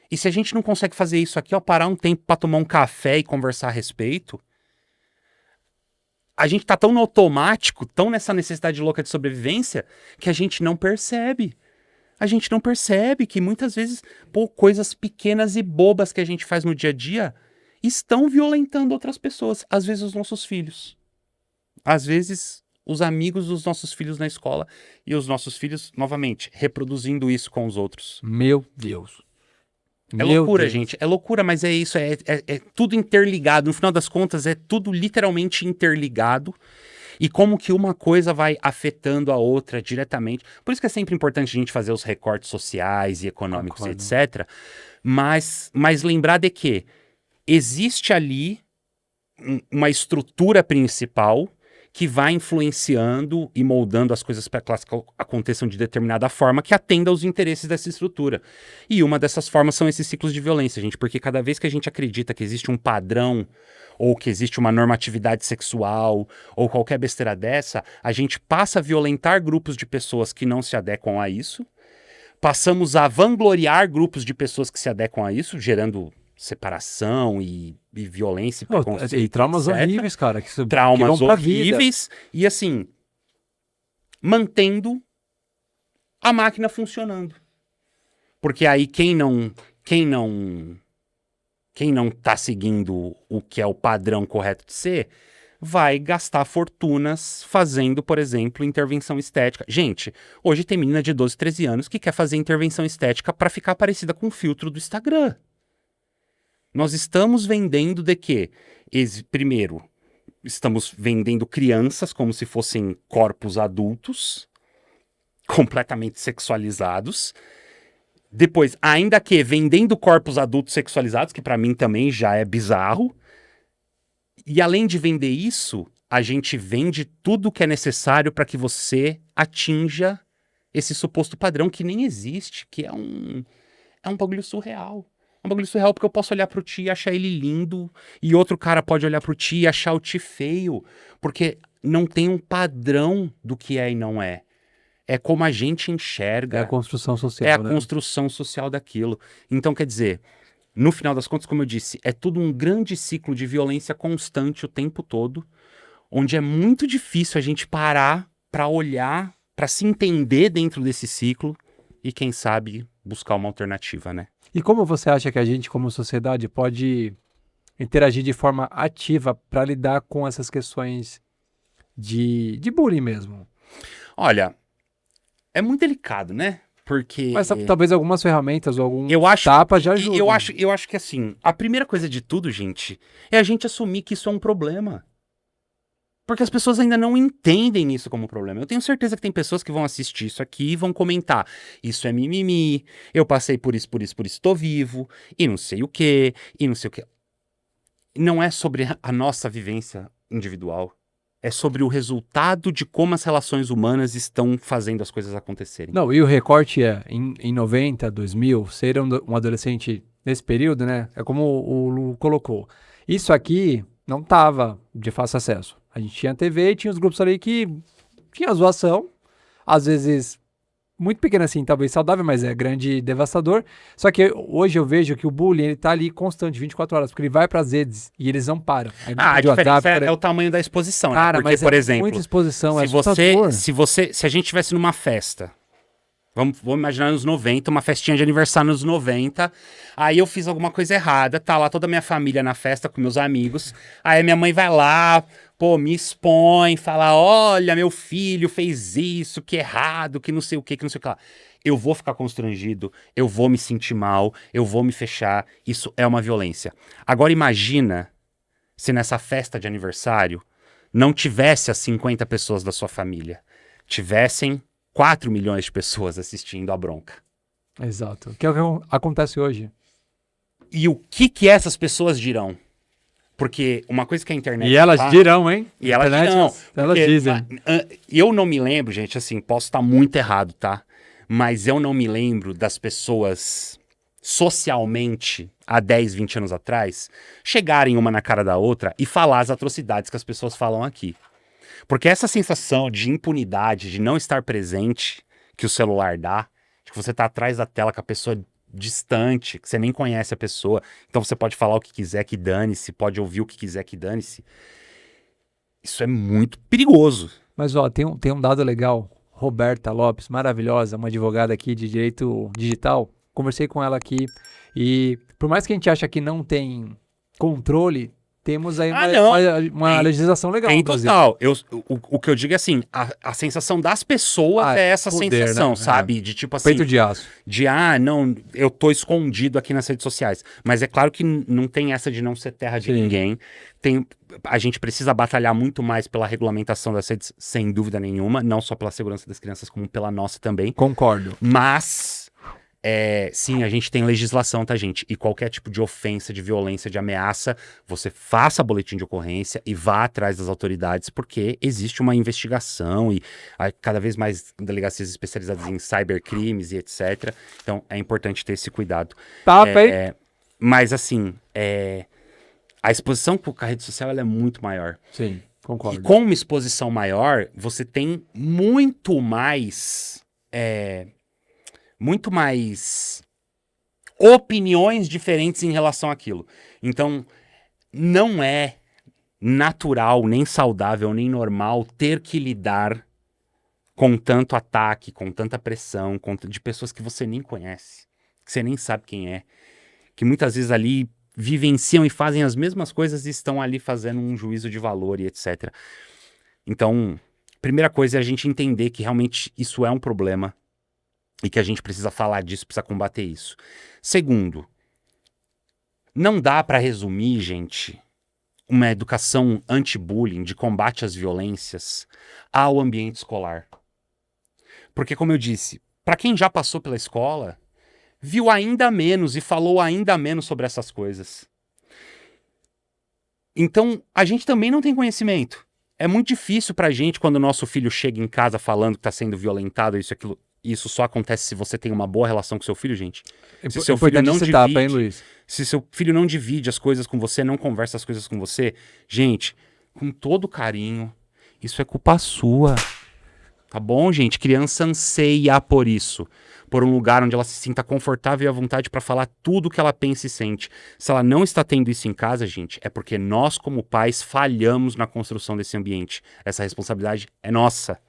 E se a gente não consegue fazer isso aqui, parar um tempo para tomar um café e conversar a respeito, a gente tá tão no automático, tão nessa necessidade louca de sobrevivência, que a gente não percebe. A gente não percebe que muitas vezes, coisas pequenas e bobas que a gente faz no dia a dia estão violentando outras pessoas. Às vezes os nossos filhos. Às vezes os amigos dos nossos filhos na escola. E os nossos filhos, novamente, reproduzindo isso com os outros. Meu Deus. É loucura, gente. É loucura, mas é isso. É tudo interligado. No final das contas, é tudo literalmente interligado. E como que uma coisa vai afetando a outra diretamente. Por isso que é sempre importante a gente fazer os recortes sociais e econômicos, etc. Mas lembrar de que existe ali uma estrutura principal que vai influenciando e moldando as coisas para que elas aconteçam de determinada forma que atenda aos interesses dessa estrutura. E uma dessas formas são esses ciclos de violência, gente, porque cada vez que a gente acredita que existe um padrão ou que existe uma normatividade sexual ou qualquer besteira dessa, a gente passa a violentar grupos de pessoas que não se adequam a isso, passamos a vangloriar grupos de pessoas que se adequam a isso, gerando separação e violência e traumas horríveis, cara. Traumas horríveis e assim, mantendo a máquina funcionando. Porque aí quem não tá seguindo o que é o padrão correto de ser, vai gastar fortunas fazendo, por exemplo, intervenção estética. Gente, hoje tem menina de 12, 13 anos que quer fazer intervenção estética para ficar parecida com o filtro do Instagram. Nós estamos vendendo de quê? Primeiro, estamos vendendo crianças como se fossem corpos adultos, completamente sexualizados. Depois, ainda que vendendo corpos adultos sexualizados, que para mim também já é bizarro. E além de vender isso, a gente vende tudo que é necessário para que você atinja esse suposto padrão que nem existe, que é um bagulho surreal. É um bagulho surreal porque eu posso olhar pro Ti e achar ele lindo, e outro cara pode olhar pro Ti e achar o Ti feio, porque não tem um padrão do que é e não é. É como a gente enxerga. É a construção social, É a construção social daquilo. Então, quer dizer, no final das contas, como eu disse, é tudo um grande ciclo de violência constante o tempo todo, onde é muito difícil a gente parar para olhar, para se entender dentro desse ciclo e, quem sabe, buscar uma alternativa, né? E como você acha que a gente, como sociedade, pode interagir de forma ativa para lidar com essas questões de bullying mesmo? Olha, é muito delicado, né? Porque... Mas talvez algumas ferramentas ou algum tapa já ajudem. Eu acho que, assim, a primeira coisa de tudo, gente, é a gente assumir que isso é um problema. Porque as pessoas ainda não entendem isso como problema. Eu tenho certeza que tem pessoas que vão assistir isso aqui e vão comentar: isso é mimimi, eu passei por isso, tô vivo, e não sei o quê, e não sei o quê. Não é sobre a nossa vivência individual. É sobre o resultado de como as relações humanas estão fazendo as coisas acontecerem. Não, e o recorte é, em 90, 2000, ser um adolescente nesse período, né? É como o Lu colocou. Isso aqui não tava de fácil acesso. A gente tinha TV e tinha os grupos ali que tinha zoação, às vezes muito pequeno assim, talvez saudável, mas é grande e devastador. Só que hoje eu vejo que o bullying, ele tá ali constante, 24 horas, porque ele vai pras redes e eles não param. A diferença é o tamanho da exposição, cara, né? Porque, mas por exemplo, muita exposição, se a gente estivesse numa festa, vamos imaginar nos 90, uma festinha de aniversário nos 90, aí eu fiz alguma coisa errada, tá lá toda a minha família na festa com meus amigos, aí minha mãe vai lá, me expõe, fala: olha, meu filho fez isso, que errado, que não sei o que não sei o que lá. Eu vou ficar constrangido, eu vou me sentir mal, eu vou me fechar, isso é uma violência. Agora imagina se nessa festa de aniversário não tivesse as 50 pessoas da sua família, tivessem 4 milhões de pessoas assistindo a bronca. Exato. Que é o que acontece hoje. E o que essas pessoas dirão? Porque uma coisa que a internet... E elas dirão, hein? E elas dirão. Elas dizem. Eu não me lembro, gente, assim, posso estar muito errado, tá? Mas eu não me lembro das pessoas socialmente, há 10, 20 anos atrás, chegarem uma na cara da outra e falar as atrocidades que as pessoas falam aqui. Porque essa sensação de impunidade, de não estar presente, que o celular dá, de que você tá atrás da tela com a pessoa distante, que você nem conhece a pessoa, então você pode falar o que quiser que dane-se, pode ouvir o que quiser que dane-se. Isso é muito perigoso. Mas, ó, tem um dado legal. Roberta Lopes, maravilhosa, uma advogada aqui de direito digital. Conversei com ela aqui e por mais que a gente ache que não tem controle, temos aí uma legislação legal em no Brasil. total. O que eu digo é assim, a sensação das pessoas é essa poder, sensação, né? sabe? De tipo assim... Peito de aço. Não, eu tô escondido aqui nas redes sociais. Mas é claro que não tem essa de não ser terra de ninguém. A gente precisa batalhar muito mais pela regulamentação das redes, sem dúvida nenhuma. Não só pela segurança das crianças, como pela nossa também. Concordo. Mas... sim, a gente tem legislação, tá, gente? E qualquer tipo de ofensa, de violência, de ameaça, você faça boletim de ocorrência e vá atrás das autoridades, porque existe uma investigação e cada vez mais delegacias especializadas em cybercrimes e etc. Então, é importante ter esse cuidado. Mas, assim, a exposição com a rede social ela é muito maior. Sim, concordo. E com uma exposição maior, você tem muito mais opiniões diferentes em relação àquilo. Então, não é natural, nem saudável, nem normal ter que lidar com tanto ataque, com tanta pressão, de pessoas que você nem conhece, que você nem sabe quem é, que muitas vezes ali vivenciam e fazem as mesmas coisas e estão ali fazendo um juízo de valor e etc. Então, primeira coisa é a gente entender que realmente isso é um problema, e que a gente precisa falar disso, precisa combater isso. Segundo, não dá para resumir, gente, uma educação anti-bullying, de combate às violências, ao ambiente escolar. Porque, como eu disse, para quem já passou pela escola, viu ainda menos e falou ainda menos sobre essas coisas. Então, a gente também não tem conhecimento. É muito difícil pra gente, quando o nosso filho chega em casa falando que tá sendo violentado, isso e aquilo. Isso só acontece se você tem uma boa relação com seu filho, gente. Se seu filho não divide, hein, Luiz? Se seu filho não divide as coisas com você, não conversa as coisas com você, gente, com todo carinho, isso é culpa sua. Tá bom, gente? Criança anseia por isso. Por um lugar onde ela se sinta confortável e à vontade para falar tudo o que ela pensa e sente. Se ela não está tendo isso em casa, gente, é porque nós, como pais, falhamos na construção desse ambiente. Essa responsabilidade é nossa.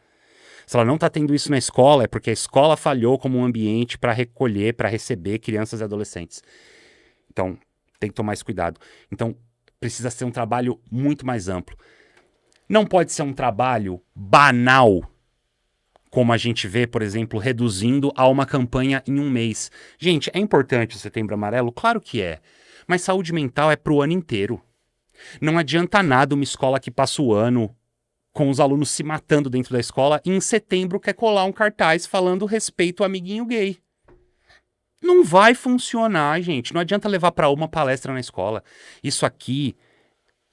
Se ela não está tendo isso na escola, é porque a escola falhou como um ambiente para recolher, para receber crianças e adolescentes. Então, tem que tomar esse cuidado. Então, precisa ser um trabalho muito mais amplo. Não pode ser um trabalho banal, como a gente vê, por exemplo, reduzindo a uma campanha em um mês. Gente, é importante o Setembro Amarelo? Claro que é. Mas saúde mental é pro ano inteiro. Não adianta nada uma escola que passa o ano com os alunos se matando dentro da escola e em setembro quer colar um cartaz falando respeito ao amiguinho gay. Não vai funcionar, gente. Não adianta levar para uma palestra na escola. Isso aqui,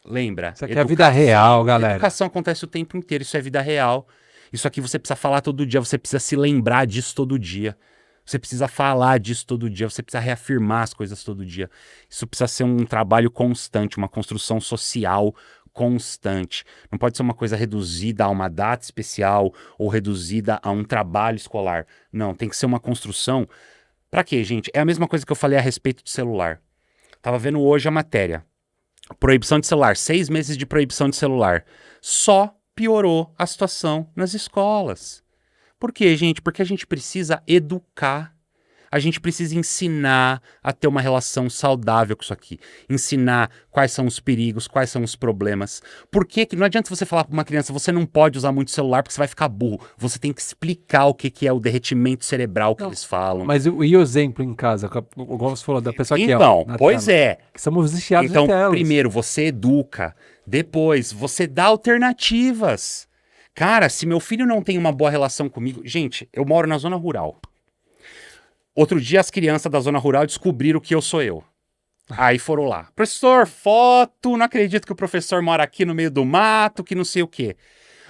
lembra? Isso aqui é a vida real, galera. Educação acontece o tempo inteiro, isso é vida real. Isso aqui você precisa falar todo dia, você precisa se lembrar disso todo dia. Você precisa falar disso todo dia, você precisa reafirmar as coisas todo dia. Isso precisa ser um trabalho constante, uma construção social constante. Não pode ser uma coisa reduzida a uma data especial ou reduzida a um trabalho escolar. Não, tem que ser uma construção. Pra quê, gente? É a mesma coisa que eu falei a respeito de celular. Tava vendo hoje a matéria. Proibição de celular, 6 meses de proibição de celular. Só piorou a situação nas escolas. Por quê, gente? Porque a gente precisa educar. A gente precisa ensinar a ter uma relação saudável com isso aqui. Ensinar quais são os perigos, quais são os problemas. Por que não adianta você falar para uma criança, você não pode usar muito celular porque você vai ficar burro. Você tem que explicar o que é o derretimento cerebral que eles falam. Mas e o exemplo em casa? Igual você falou, da pessoa que então, pois tela, é. que somos viciados então, em telas. Primeiro, você educa. Depois, você dá alternativas. Cara, se meu filho não tem uma boa relação comigo... Gente, eu moro na zona rural. Outro dia as crianças da zona rural descobriram que eu sou eu. Aí foram lá. Professor, foto, não acredito que o professor mora aqui no meio do mato, que não sei o quê.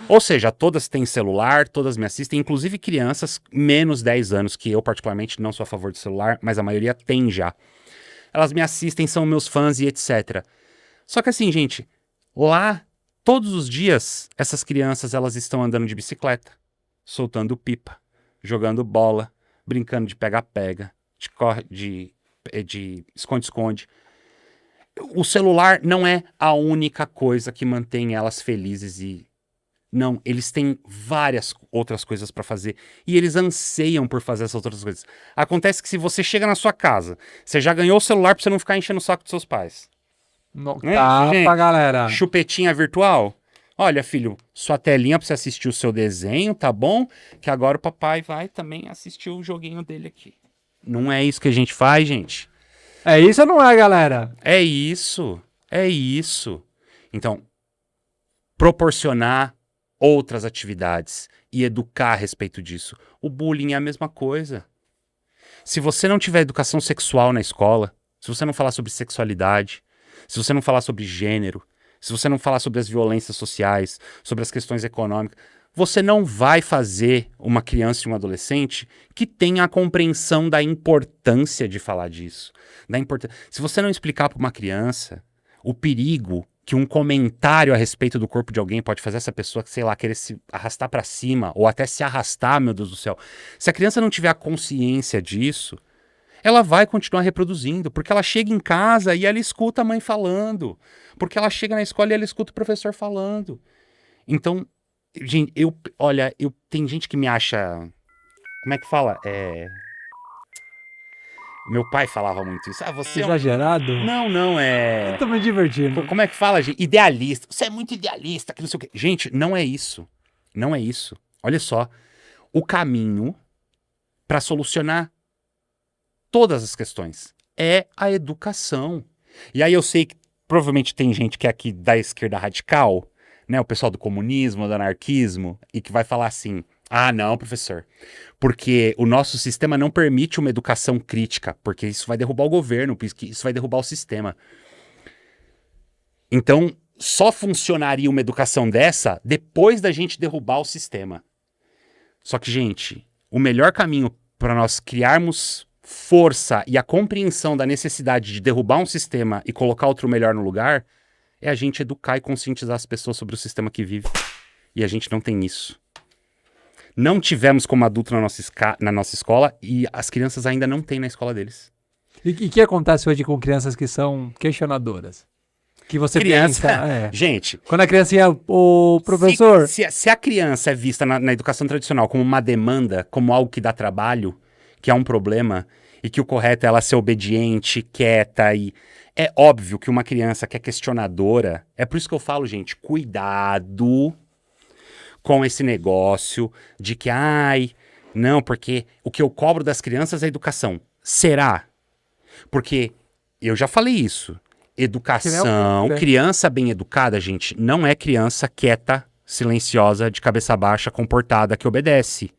Ou seja, todas têm celular, todas me assistem, inclusive crianças menos 10 anos, que eu particularmente não sou a favor do celular, mas a maioria tem já. Elas me assistem, são meus fãs e etc. Só que assim, gente, lá, todos os dias, essas crianças elas estão andando de bicicleta, soltando pipa, jogando bola, brincando de pega-pega, de esconde-esconde. O celular não é a única coisa que mantém elas felizes e Não, eles têm várias outras coisas para fazer e eles anseiam por fazer essas outras coisas. Acontece que se você chega na sua casa, você já ganhou o celular para você não ficar enchendo o saco dos seus pais. Tá, gente, galera. Chupetinha virtual. Olha, filho, sua telinha pra você assistir o seu desenho, tá bom? Que agora o papai vai também assistir o joguinho dele aqui. Não é isso que a gente faz, gente. É isso ou não é, galera? É isso. É isso. Então, proporcionar outras atividades e educar a respeito disso. O bullying é a mesma coisa. Se você não tiver educação sexual na escola, se você não falar sobre sexualidade, se você não falar sobre gênero, se você não falar sobre as violências sociais, sobre as questões econômicas, você não vai fazer uma criança e um adolescente que tenha a compreensão da importância de falar disso. Se você não explicar para uma criança o perigo que um comentário a respeito do corpo de alguém pode fazer essa pessoa, sei lá, querer se arrastar para cima ou até se arrastar, meu Deus do céu. Se a criança não tiver a consciência disso, ela vai continuar reproduzindo, porque ela chega em casa e ela escuta a mãe falando, porque ela chega na escola e ela escuta o professor falando. Então, gente, tem gente que me acha, como é que fala? Meu pai falava muito isso. Você exagerado? Não, Eu tô me divertindo. Como é que fala, gente? Idealista. Você é muito idealista, que não sei o quê. Gente, não é isso. Não é isso. Olha só. O caminho para solucionar todas as questões é a educação. E aí eu sei que provavelmente tem gente que é aqui da esquerda radical, né? O pessoal do comunismo, do anarquismo, e que vai falar assim: ah, não, professor, porque o nosso sistema não permite uma educação crítica, porque isso vai derrubar o governo, porque isso vai derrubar o sistema. Então, só funcionaria uma educação dessa depois da gente derrubar o sistema. Só que, gente, o melhor caminho para nós criarmos força e a compreensão da necessidade de derrubar um sistema e colocar outro melhor no lugar é a gente educar e conscientizar as pessoas sobre o sistema que vive. E a gente não tem isso. Não tivemos como adulto na nossa escola e as crianças ainda não têm na escola deles. E o que acontece hoje com crianças que são questionadoras? Que você pensa... Gente... Quando a criancinha... O professor... Se a criança é vista na educação tradicional como uma demanda, como algo que dá trabalho, que é um problema, e que o correto é ela ser obediente, quieta e... É óbvio que uma criança que é questionadora... É por isso que eu falo, gente, cuidado com esse negócio de que, não, porque o que eu cobro das crianças é educação. Será? Porque eu já falei isso. Educação, criança bem educada, gente, não é criança quieta, silenciosa, de cabeça baixa, comportada, que obedece.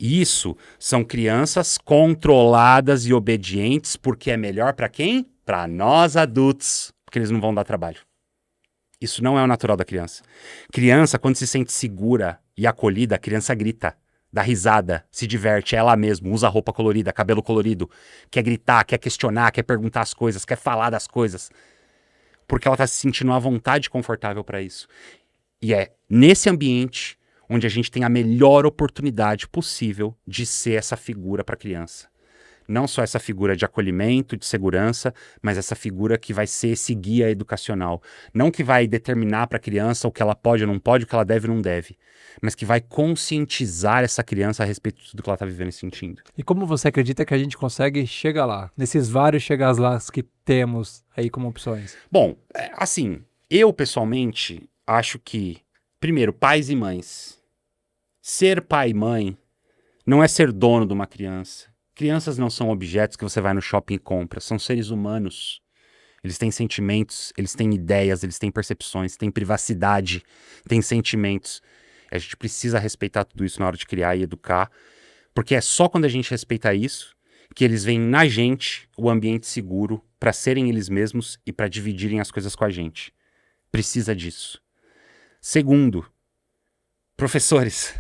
Isso são crianças controladas e obedientes, porque é melhor para quem? Para nós adultos, porque eles não vão dar trabalho. Isso não é o natural da criança. Criança, quando se sente segura e acolhida, a criança grita, dá risada, se diverte, é ela mesma, usa roupa colorida, cabelo colorido, quer gritar, quer questionar, quer perguntar as coisas, quer falar das coisas. Porque ela está se sentindo à vontade confortável para isso. E é nesse ambiente onde a gente tem a melhor oportunidade possível de ser essa figura para a criança. Não só essa figura de acolhimento, de segurança, mas essa figura que vai ser esse guia educacional. Não que vai determinar para a criança o que ela pode ou não pode, o que ela deve ou não deve, mas que vai conscientizar essa criança a respeito de tudo que ela está vivendo e sentindo. E como você acredita que a gente consegue chegar lá? Nesses vários chegar lá que temos aí como opções? Bom, assim, eu pessoalmente acho que, primeiro, pais e mães. Ser pai e mãe não é ser dono de uma criança. Crianças não são objetos que você vai no shopping e compra, são seres humanos. Eles têm sentimentos, eles têm ideias, eles têm percepções, têm privacidade, têm sentimentos. A gente precisa respeitar tudo isso na hora de criar e educar, porque é só quando a gente respeita isso que eles veem na gente o ambiente seguro para serem eles mesmos e para dividirem as coisas com a gente. Precisa disso. Segundo, professores...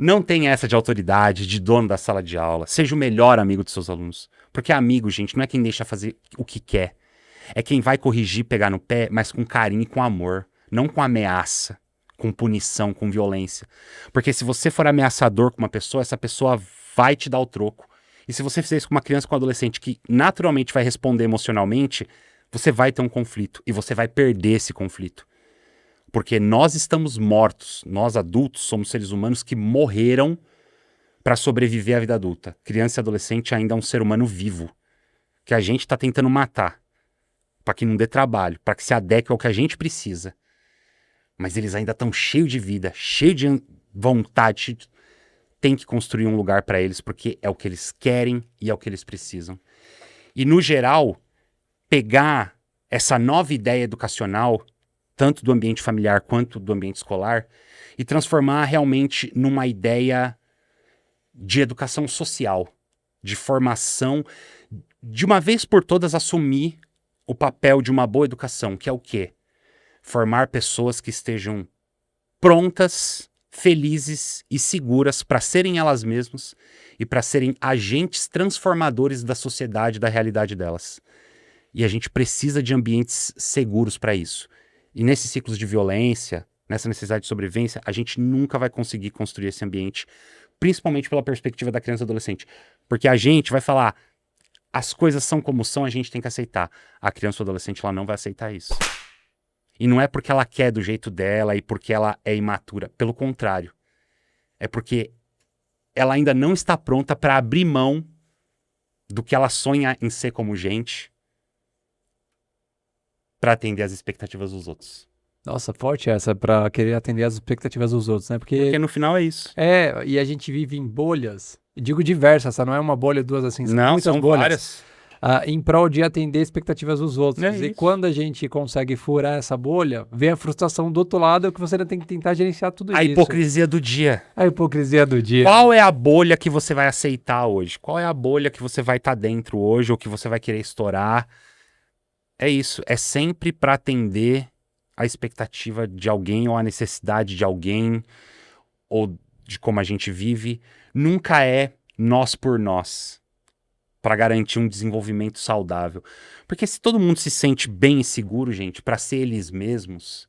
Não tem essa de autoridade, de dono da sala de aula. Seja o melhor amigo dos seus alunos. Porque amigo, gente, não é quem deixa fazer o que quer. É quem vai corrigir, pegar no pé, mas com carinho e com amor. Não com ameaça, com punição, com violência. Porque se você for ameaçador com uma pessoa, essa pessoa vai te dar o troco. E se você fizer isso com uma criança, com um adolescente que naturalmente vai responder emocionalmente, você vai ter um conflito. E você vai perder esse conflito. Porque nós estamos mortos. Nós, adultos, somos seres humanos que morreram para sobreviver à vida adulta. Criança e adolescente ainda é um ser humano vivo, que a gente está tentando matar, para que não dê trabalho, para que se adeque ao que a gente precisa. Mas eles ainda estão cheios de vida, cheios de vontade. Tem que construir um lugar para eles, porque é o que eles querem e é o que eles precisam. E, no geral, pegar essa nova ideia educacional, tanto do ambiente familiar quanto do ambiente escolar, e transformar realmente numa ideia de educação social, de formação, de uma vez por todas assumir o papel de uma boa educação, que é o quê? Formar pessoas que estejam prontas, felizes e seguras para serem elas mesmas e para serem agentes transformadores da sociedade, da realidade delas. E a gente precisa de ambientes seguros para isso. E nesses ciclos de violência, nessa necessidade de sobrevivência, a gente nunca vai conseguir construir esse ambiente, principalmente pela perspectiva da criança e adolescente. Porque a gente vai falar, as coisas são como são, a gente tem que aceitar. A criança ou adolescente, ela não vai aceitar isso. E não é porque ela quer do jeito dela e porque ela é imatura. Pelo contrário. É porque ela ainda não está pronta para abrir mão do que ela sonha em ser como gente para atender as expectativas dos outros. Nossa, forte essa, pra querer atender as expectativas dos outros, né? Porque no final é isso. E a gente vive em bolhas, digo diversas, essa não é uma bolha, duas assim, são Não, muitas são bolhas. várias. Em prol de atender expectativas dos outros. É E isso. quando a gente consegue furar essa bolha, vem a frustração do outro lado, que você ainda tem que tentar gerenciar tudo A isso. hipocrisia do dia. A hipocrisia do dia. Qual é a bolha que você vai aceitar hoje? Qual é a bolha que você vai estar dentro hoje ou que você vai querer estourar? É isso. É sempre para atender a expectativa de alguém ou a necessidade de alguém ou de como a gente vive. Nunca é nós por nós para garantir um desenvolvimento saudável. Porque se todo mundo se sente bem e seguro, gente, para ser eles mesmos,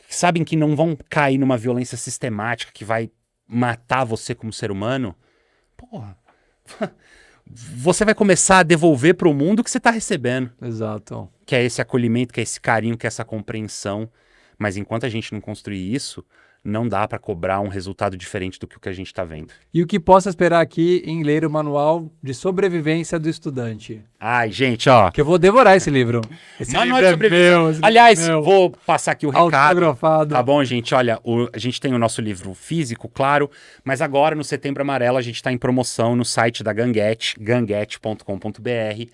sabem que não vão cair numa violência sistemática que vai matar você como ser humano, porra, você vai começar a devolver para o mundo o que você está recebendo. Exato. Que é esse acolhimento, que é esse carinho, que é essa compreensão. Mas enquanto a gente não construir isso, não dá para cobrar um resultado diferente do que o que a gente está vendo. E o que posso esperar aqui em ler o Manual de Sobrevivência do Estudante? Ai, gente, ó. Que eu vou devorar esse livro. Esse Manual livro de Sobrevivência. meu, esse Aliás, livro é meu. vou passar aqui o recado. Autografado. Tá bom, gente? Olha, a gente tem o nosso livro físico, claro, mas agora, no Setembro Amarelo, a gente está em promoção no site da Ganguete, ganguete.com.br.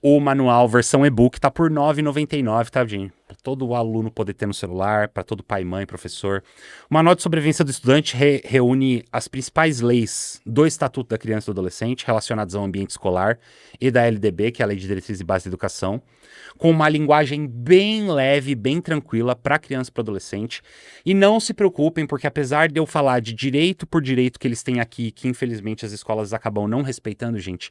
O manual versão e-book tá por R$ 9,99, tá, gente? Para todo aluno poder ter no celular, para todo pai, mãe, professor. O Manual de Sobrevivência do Estudante reúne as principais leis do Estatuto da Criança e do Adolescente relacionadas ao ambiente escolar e da LDB, que é a Lei de Diretrizes e Bases da Educação, com uma linguagem bem leve, bem tranquila para criança e para adolescente. E não se preocupem, porque apesar de eu falar de direito por direito que eles têm aqui, que infelizmente as escolas acabam não respeitando, gente,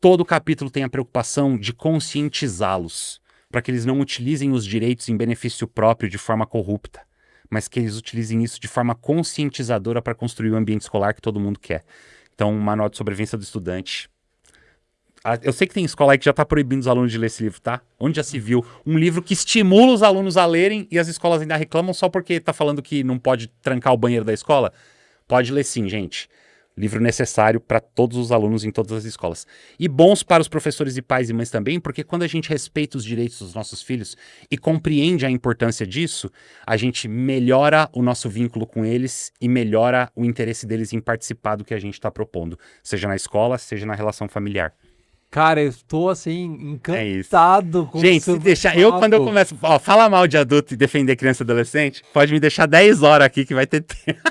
todo capítulo tem a preocupação de conscientizá-los, para que eles não utilizem os direitos em benefício próprio de forma corrupta, mas que eles utilizem isso de forma conscientizadora para construir o ambiente escolar que todo mundo quer. Então, o Manual de Sobrevivência do Estudante. Eu sei que tem escola aí que já está proibindo os alunos de ler esse livro, tá? Onde já se viu um livro que estimula os alunos a lerem e as escolas ainda reclamam só porque está falando que não pode trancar o banheiro da escola? Pode ler sim, gente. Livro necessário para todos os alunos em todas as escolas. E bons para os professores e pais e mães também, porque quando a gente respeita os direitos dos nossos filhos e compreende a importância disso, a gente melhora o nosso vínculo com eles e melhora o interesse deles em participar do que a gente está propondo, seja na escola, seja na relação familiar. Cara, eu estou assim, encantado com gente, se deixar, eu quando eu começo a falar mal de adulto e defender criança e adolescente, pode me deixar 10 horas aqui que vai ter tempo.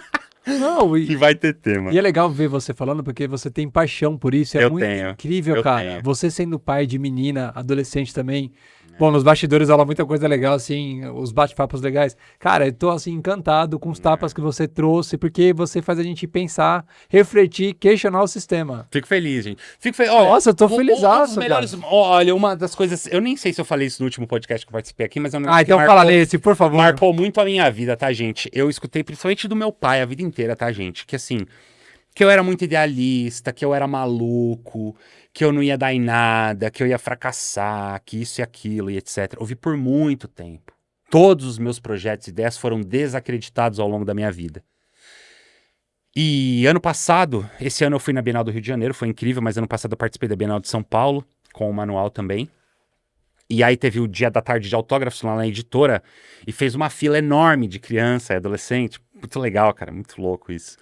Não, que vai ter tema. E é legal ver você falando, porque você tem paixão por isso. É muito incrível, cara. Tenho. Você sendo pai de menina, adolescente também. Bom, nos bastidores rola muita coisa legal, assim, os bate-papos legais. Cara, eu tô, assim, encantado com os tapas que você trouxe, porque você faz a gente pensar, refletir, questionar o sistema. Fico feliz, gente. Nossa, eu tô felizaço, cara. Olha, uma das coisas... Eu nem sei se eu falei isso no último podcast que eu participei aqui, mas... então fala nesse, por favor. Marcou muito a minha vida, tá, gente? Eu escutei principalmente do meu pai a vida inteira, tá, gente? Que, assim... Que eu era muito idealista, que eu era maluco, que eu não ia dar em nada, que eu ia fracassar, que isso e aquilo e etc. Ouvi por muito tempo. Todos os meus projetos e ideias foram desacreditados ao longo da minha vida. E ano passado, esse ano eu fui na Bienal do Rio de Janeiro, foi incrível, mas ano passado eu participei da Bienal de São Paulo, com o manual também. E aí teve o dia da tarde de autógrafos lá na editora, e fez uma fila enorme de criança e adolescente. Muito legal, cara, muito louco isso.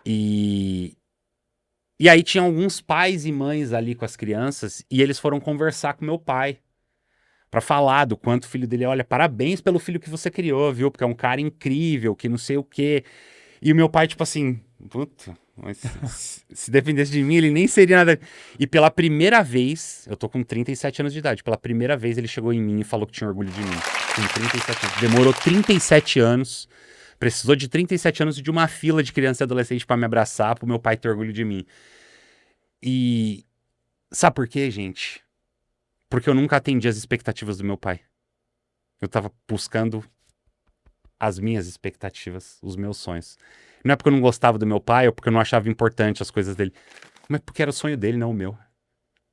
E aí tinha alguns pais e mães ali com as crianças, e eles foram conversar com meu pai, pra falar do quanto o filho dele, olha, parabéns pelo filho que você criou, viu? Porque é um cara incrível, que não sei o quê. E o meu pai, tipo assim, puta, mas se dependesse de mim, ele nem seria nada. E pela primeira vez, eu tô com 37 anos de idade, pela primeira vez ele chegou em mim e falou que tinha orgulho de mim. Com 37 anos. Demorou 37 anos, precisou de 37 anos de uma fila de criança e adolescente pra me abraçar, pro meu pai ter orgulho de mim. E sabe por quê, gente? Porque eu nunca atendi as expectativas do meu pai. Eu tava buscando as minhas expectativas, os meus sonhos. Não é porque eu não gostava do meu pai ou porque eu não achava importante as coisas dele, mas porque era o sonho dele, não o meu.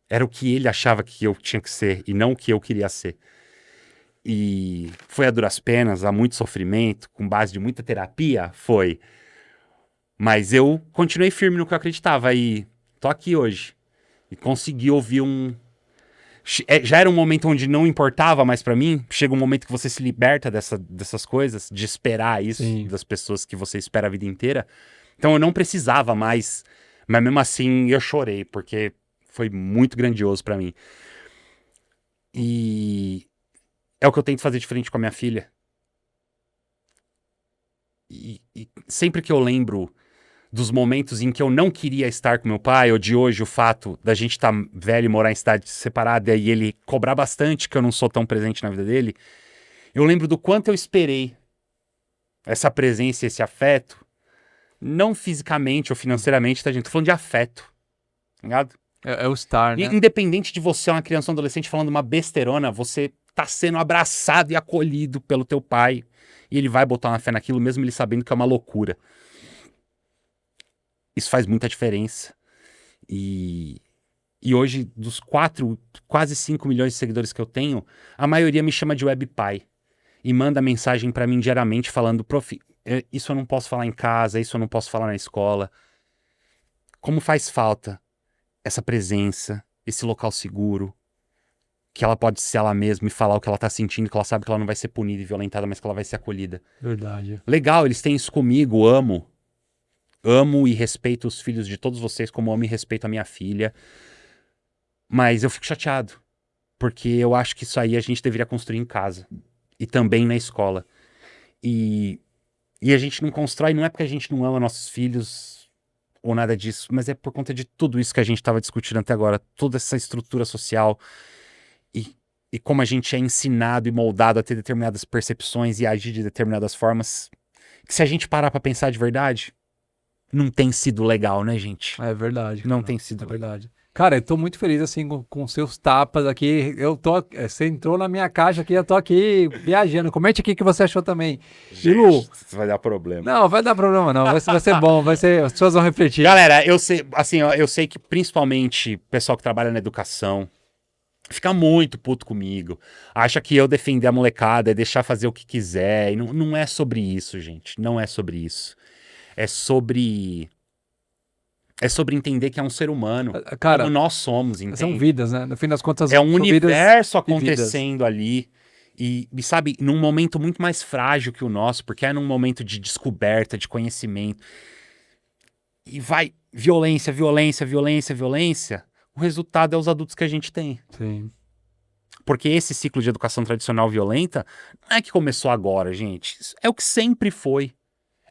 Era o que ele achava que eu tinha que ser e não o que eu queria ser. E foi a duras penas, há muito sofrimento, com base de muita terapia, foi. Mas eu continuei firme no que eu acreditava e tô aqui hoje. E consegui ouvir já era um momento onde não importava mais pra mim. Chega um momento que você se liberta dessas coisas, de esperar isso. Sim. Das pessoas que você espera a vida inteira. Então eu não precisava mais, mas mesmo assim eu chorei, porque foi muito grandioso pra mim. E é o que eu tento fazer diferente com a minha filha. E sempre que eu lembro dos momentos em que eu não queria estar com meu pai, ou de hoje o fato da gente estar velho e morar em cidade separada e ele cobrar bastante que eu não sou tão presente na vida dele, eu lembro do quanto eu esperei essa presença, esse afeto, não fisicamente ou financeiramente, tá, gente? Tô falando de afeto, tá ligado? É o estar, né? Independente de você ser uma criança ou um adolescente falando uma besteirona, você tá sendo abraçado e acolhido pelo teu pai, e ele vai botar uma fé naquilo, mesmo ele sabendo que é uma loucura. Isso faz muita diferença. E hoje, dos quase 5 milhões de seguidores que eu tenho, a maioria me chama de web pai. E manda mensagem pra mim diariamente falando, prof, isso eu não posso falar em casa, isso eu não posso falar na escola. Como faz falta essa presença, esse local seguro, que ela pode ser ela mesma e falar o que ela tá sentindo, que ela sabe que ela não vai ser punida e violentada, mas que ela vai ser acolhida. Verdade. Legal, eles têm isso comigo, amo. Amo e respeito os filhos de todos vocês como amo e respeito a minha filha. Mas eu fico chateado. Porque eu acho que isso aí a gente deveria construir em casa. E também na escola. E a gente não constrói, não é porque a gente não ama nossos filhos ou nada disso, mas é por conta de tudo isso que a gente estava discutindo até agora. Toda essa estrutura social. E como a gente é ensinado e moldado a ter determinadas percepções e agir de determinadas formas. Que se a gente parar pra pensar de verdade, não tem sido legal, né, gente? É verdade. Não tem sido legal. Verdade. Cara, eu tô muito feliz, assim, com seus tapas aqui. Você entrou na minha caixa aqui, eu tô aqui viajando. Comente aqui o que você achou também. Gente, e Lu, isso vai dar problema. Não, vai dar problema não. Vai ser bom, as pessoas vão refletir. Galera, eu sei, assim, ó, eu sei que principalmente o pessoal que trabalha na educação fica muito puto comigo. Acha que eu defender a molecada é deixar fazer o que quiser. E não é sobre isso, gente. Não é sobre isso. É sobre entender que é um ser humano. Cara, como nós somos, entende? São vidas, né? No fim das contas, é um universo acontecendo ali. E, sabe, num momento muito mais frágil que o nosso, porque é num momento de descoberta, de conhecimento. E vai violência, violência, violência, violência. O resultado é os adultos que a gente tem. Sim. Porque esse ciclo de educação tradicional violenta não é que começou agora, gente. É o que sempre foi.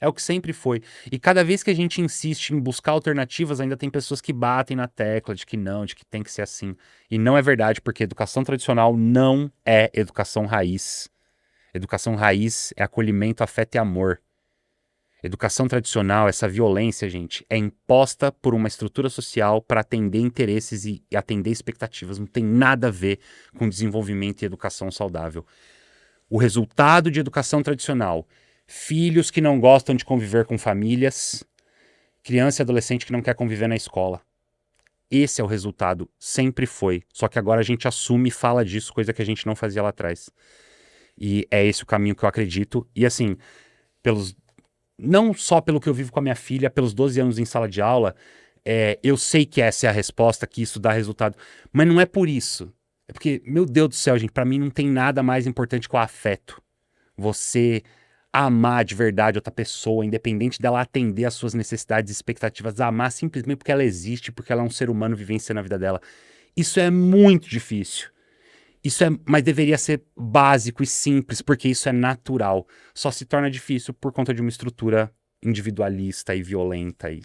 É o que sempre foi. E cada vez que a gente insiste em buscar alternativas, ainda tem pessoas que batem na tecla de que não, de que tem que ser assim. E não é verdade, porque educação tradicional não é educação raiz. Educação raiz é acolhimento, afeto e amor. Educação tradicional, essa violência, gente, é imposta por uma estrutura social para atender interesses e atender expectativas. Não tem nada a ver com desenvolvimento e educação saudável. O resultado de educação tradicional: filhos que não gostam de conviver com famílias, criança e adolescente que não quer conviver na escola. Esse é o resultado, sempre foi. Só que agora a gente assume e fala disso, coisa que a gente não fazia lá atrás. E é esse o caminho que eu acredito. E assim, não só pelo que eu vivo com a minha filha, pelos 12 anos em sala de aula, eu sei que essa é a resposta, que isso dá resultado. Mas não é por isso. É porque, meu Deus do céu, gente, pra mim não tem nada mais importante que o afeto. Você amar de verdade outra pessoa, independente dela atender às suas necessidades e expectativas, amar simplesmente porque ela existe, porque ela é um ser humano vivenciando a vida dela. Isso é muito difícil. Mas deveria ser básico e simples, porque isso é natural. Só se torna difícil por conta de uma estrutura individualista e violenta e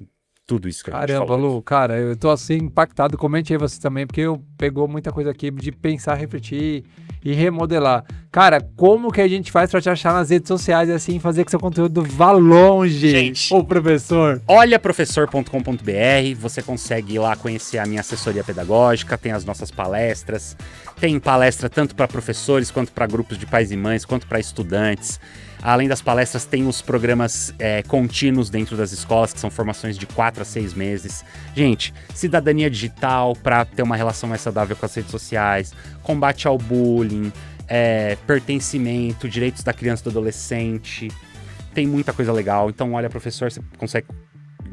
tudo isso que a gente falou. Caramba, Lu, cara, eu tô assim impactado, comente aí você também, porque pegou muita coisa aqui de pensar, refletir e remodelar. Cara, como que a gente faz pra te achar nas redes sociais e assim fazer que seu conteúdo vá longe, gente, ô professor? Olhaprofessor.com.br, você consegue ir lá conhecer a minha assessoria pedagógica, tem as nossas palestras, tem palestra tanto para professores, quanto para grupos de pais e mães, quanto para estudantes. Além das palestras, tem os programas contínuos dentro das escolas, que são formações de 4 a 6 meses. Gente, cidadania digital para ter uma relação mais saudável com as redes sociais, combate ao bullying, pertencimento, direitos da criança e do adolescente. Tem muita coisa legal. Então, olha, professor, você consegue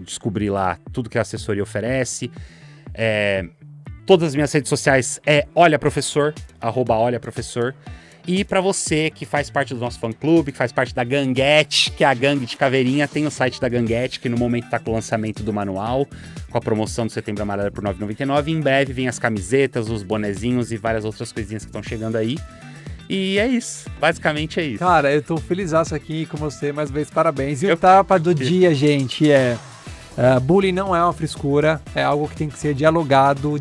descobrir lá tudo que a assessoria oferece. Todas as minhas redes sociais @olhaprofessor. E para você que faz parte do nosso fã-clube, que faz parte da Ganguete, que é a gangue de caveirinha, tem o site da Ganguete, que no momento está com o lançamento do manual, com a promoção do Setembro Amarelo por R$ 9,99. Em breve vem as camisetas, os bonezinhos e várias outras coisinhas que estão chegando aí. E é isso, basicamente é isso. Cara, eu tô felizaço aqui com você, mais uma vez, parabéns. E o tapa do dia, gente, bullying não é uma frescura, é algo que tem que ser dialogado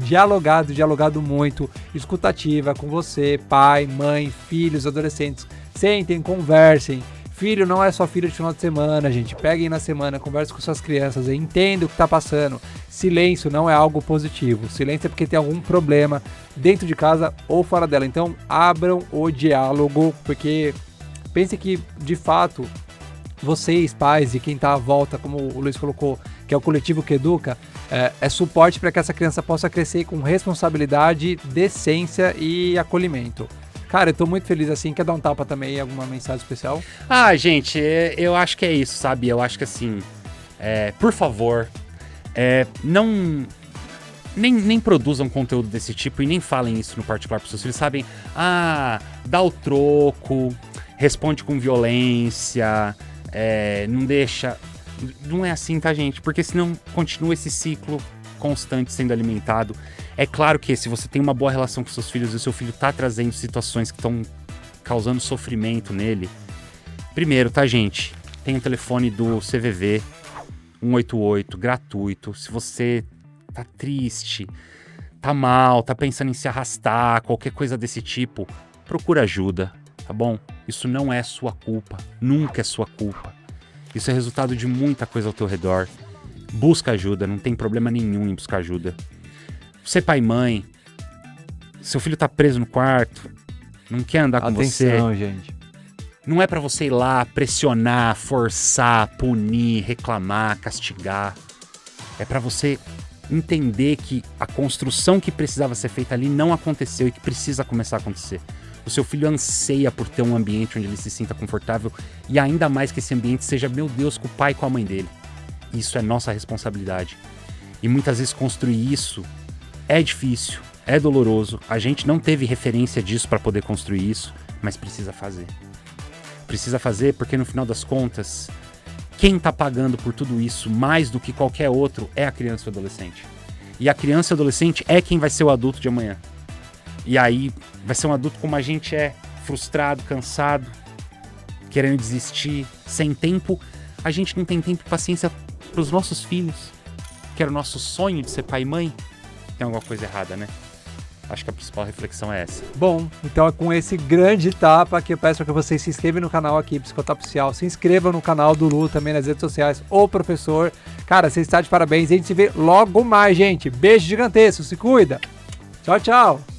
muito, escutativa com você, pai, mãe, filhos, adolescentes. Sentem, conversem. Filho não é só filho de final de semana, gente. Peguem na semana, conversem com suas crianças, entendam o que tá passando. Silêncio não é algo positivo. Silêncio é porque tem algum problema dentro de casa ou fora dela. Então, abram o diálogo, porque pense que, de fato, vocês, pais, e quem tá à volta, como o Luiz colocou, que é o coletivo que educa, é suporte para que essa criança possa crescer com responsabilidade, decência e acolhimento. Cara, eu tô muito feliz assim. Quer dar um tapa também, alguma mensagem especial? Gente, eu acho que é isso, sabe? Eu acho que assim, por favor, nem produzam conteúdo desse tipo e nem falem isso no particular para seus filhos, sabem? Dá o troco, responde com violência, não deixa... Não é assim, tá, gente? Porque senão continua esse ciclo constante sendo alimentado. É claro que se você tem uma boa relação com seus filhos e o seu filho tá trazendo situações que estão causando sofrimento nele, primeiro, tá, gente? Tem o telefone do CVV 188, gratuito. Se você tá triste, tá mal, tá pensando em se arrastar, qualquer coisa desse tipo, procura ajuda, tá bom? Isso não é sua culpa, nunca é sua culpa. Isso é resultado de muita coisa ao teu redor. Busca ajuda, não tem problema nenhum em buscar ajuda. Você, pai e mãe, seu filho tá preso no quarto, não quer andar com você. Atenção, gente. Não é pra você ir lá pressionar, forçar, punir, reclamar, castigar. É pra você entender que a construção que precisava ser feita ali não aconteceu e que precisa começar a acontecer. O seu filho anseia por ter um ambiente onde ele se sinta confortável e ainda mais que esse ambiente seja, meu Deus, com o pai e com a mãe dele. Isso é nossa responsabilidade. E muitas vezes construir isso é difícil, é doloroso. A gente não teve referência disso para poder construir isso, mas precisa fazer. Precisa fazer porque no final das contas, quem está pagando por tudo isso mais do que qualquer outro é a criança e o adolescente. E a criança e o adolescente é quem vai ser o adulto de amanhã. E aí vai ser um adulto como a gente é, frustrado, cansado, querendo desistir, sem tempo. A gente não tem tempo e paciência para os nossos filhos, que era o nosso sonho de ser pai e mãe. Tem alguma coisa errada, né? Acho que a principal reflexão é essa. Bom, então é com esse grande tapa que eu peço para que vocês se inscrevam no canal aqui, Psicotapa Oficial. Se inscrevam no canal do Lu também nas redes sociais. Ô professor, cara, você está de parabéns. A gente se vê logo mais, gente. Beijo gigantesco, se cuida. Tchau, tchau.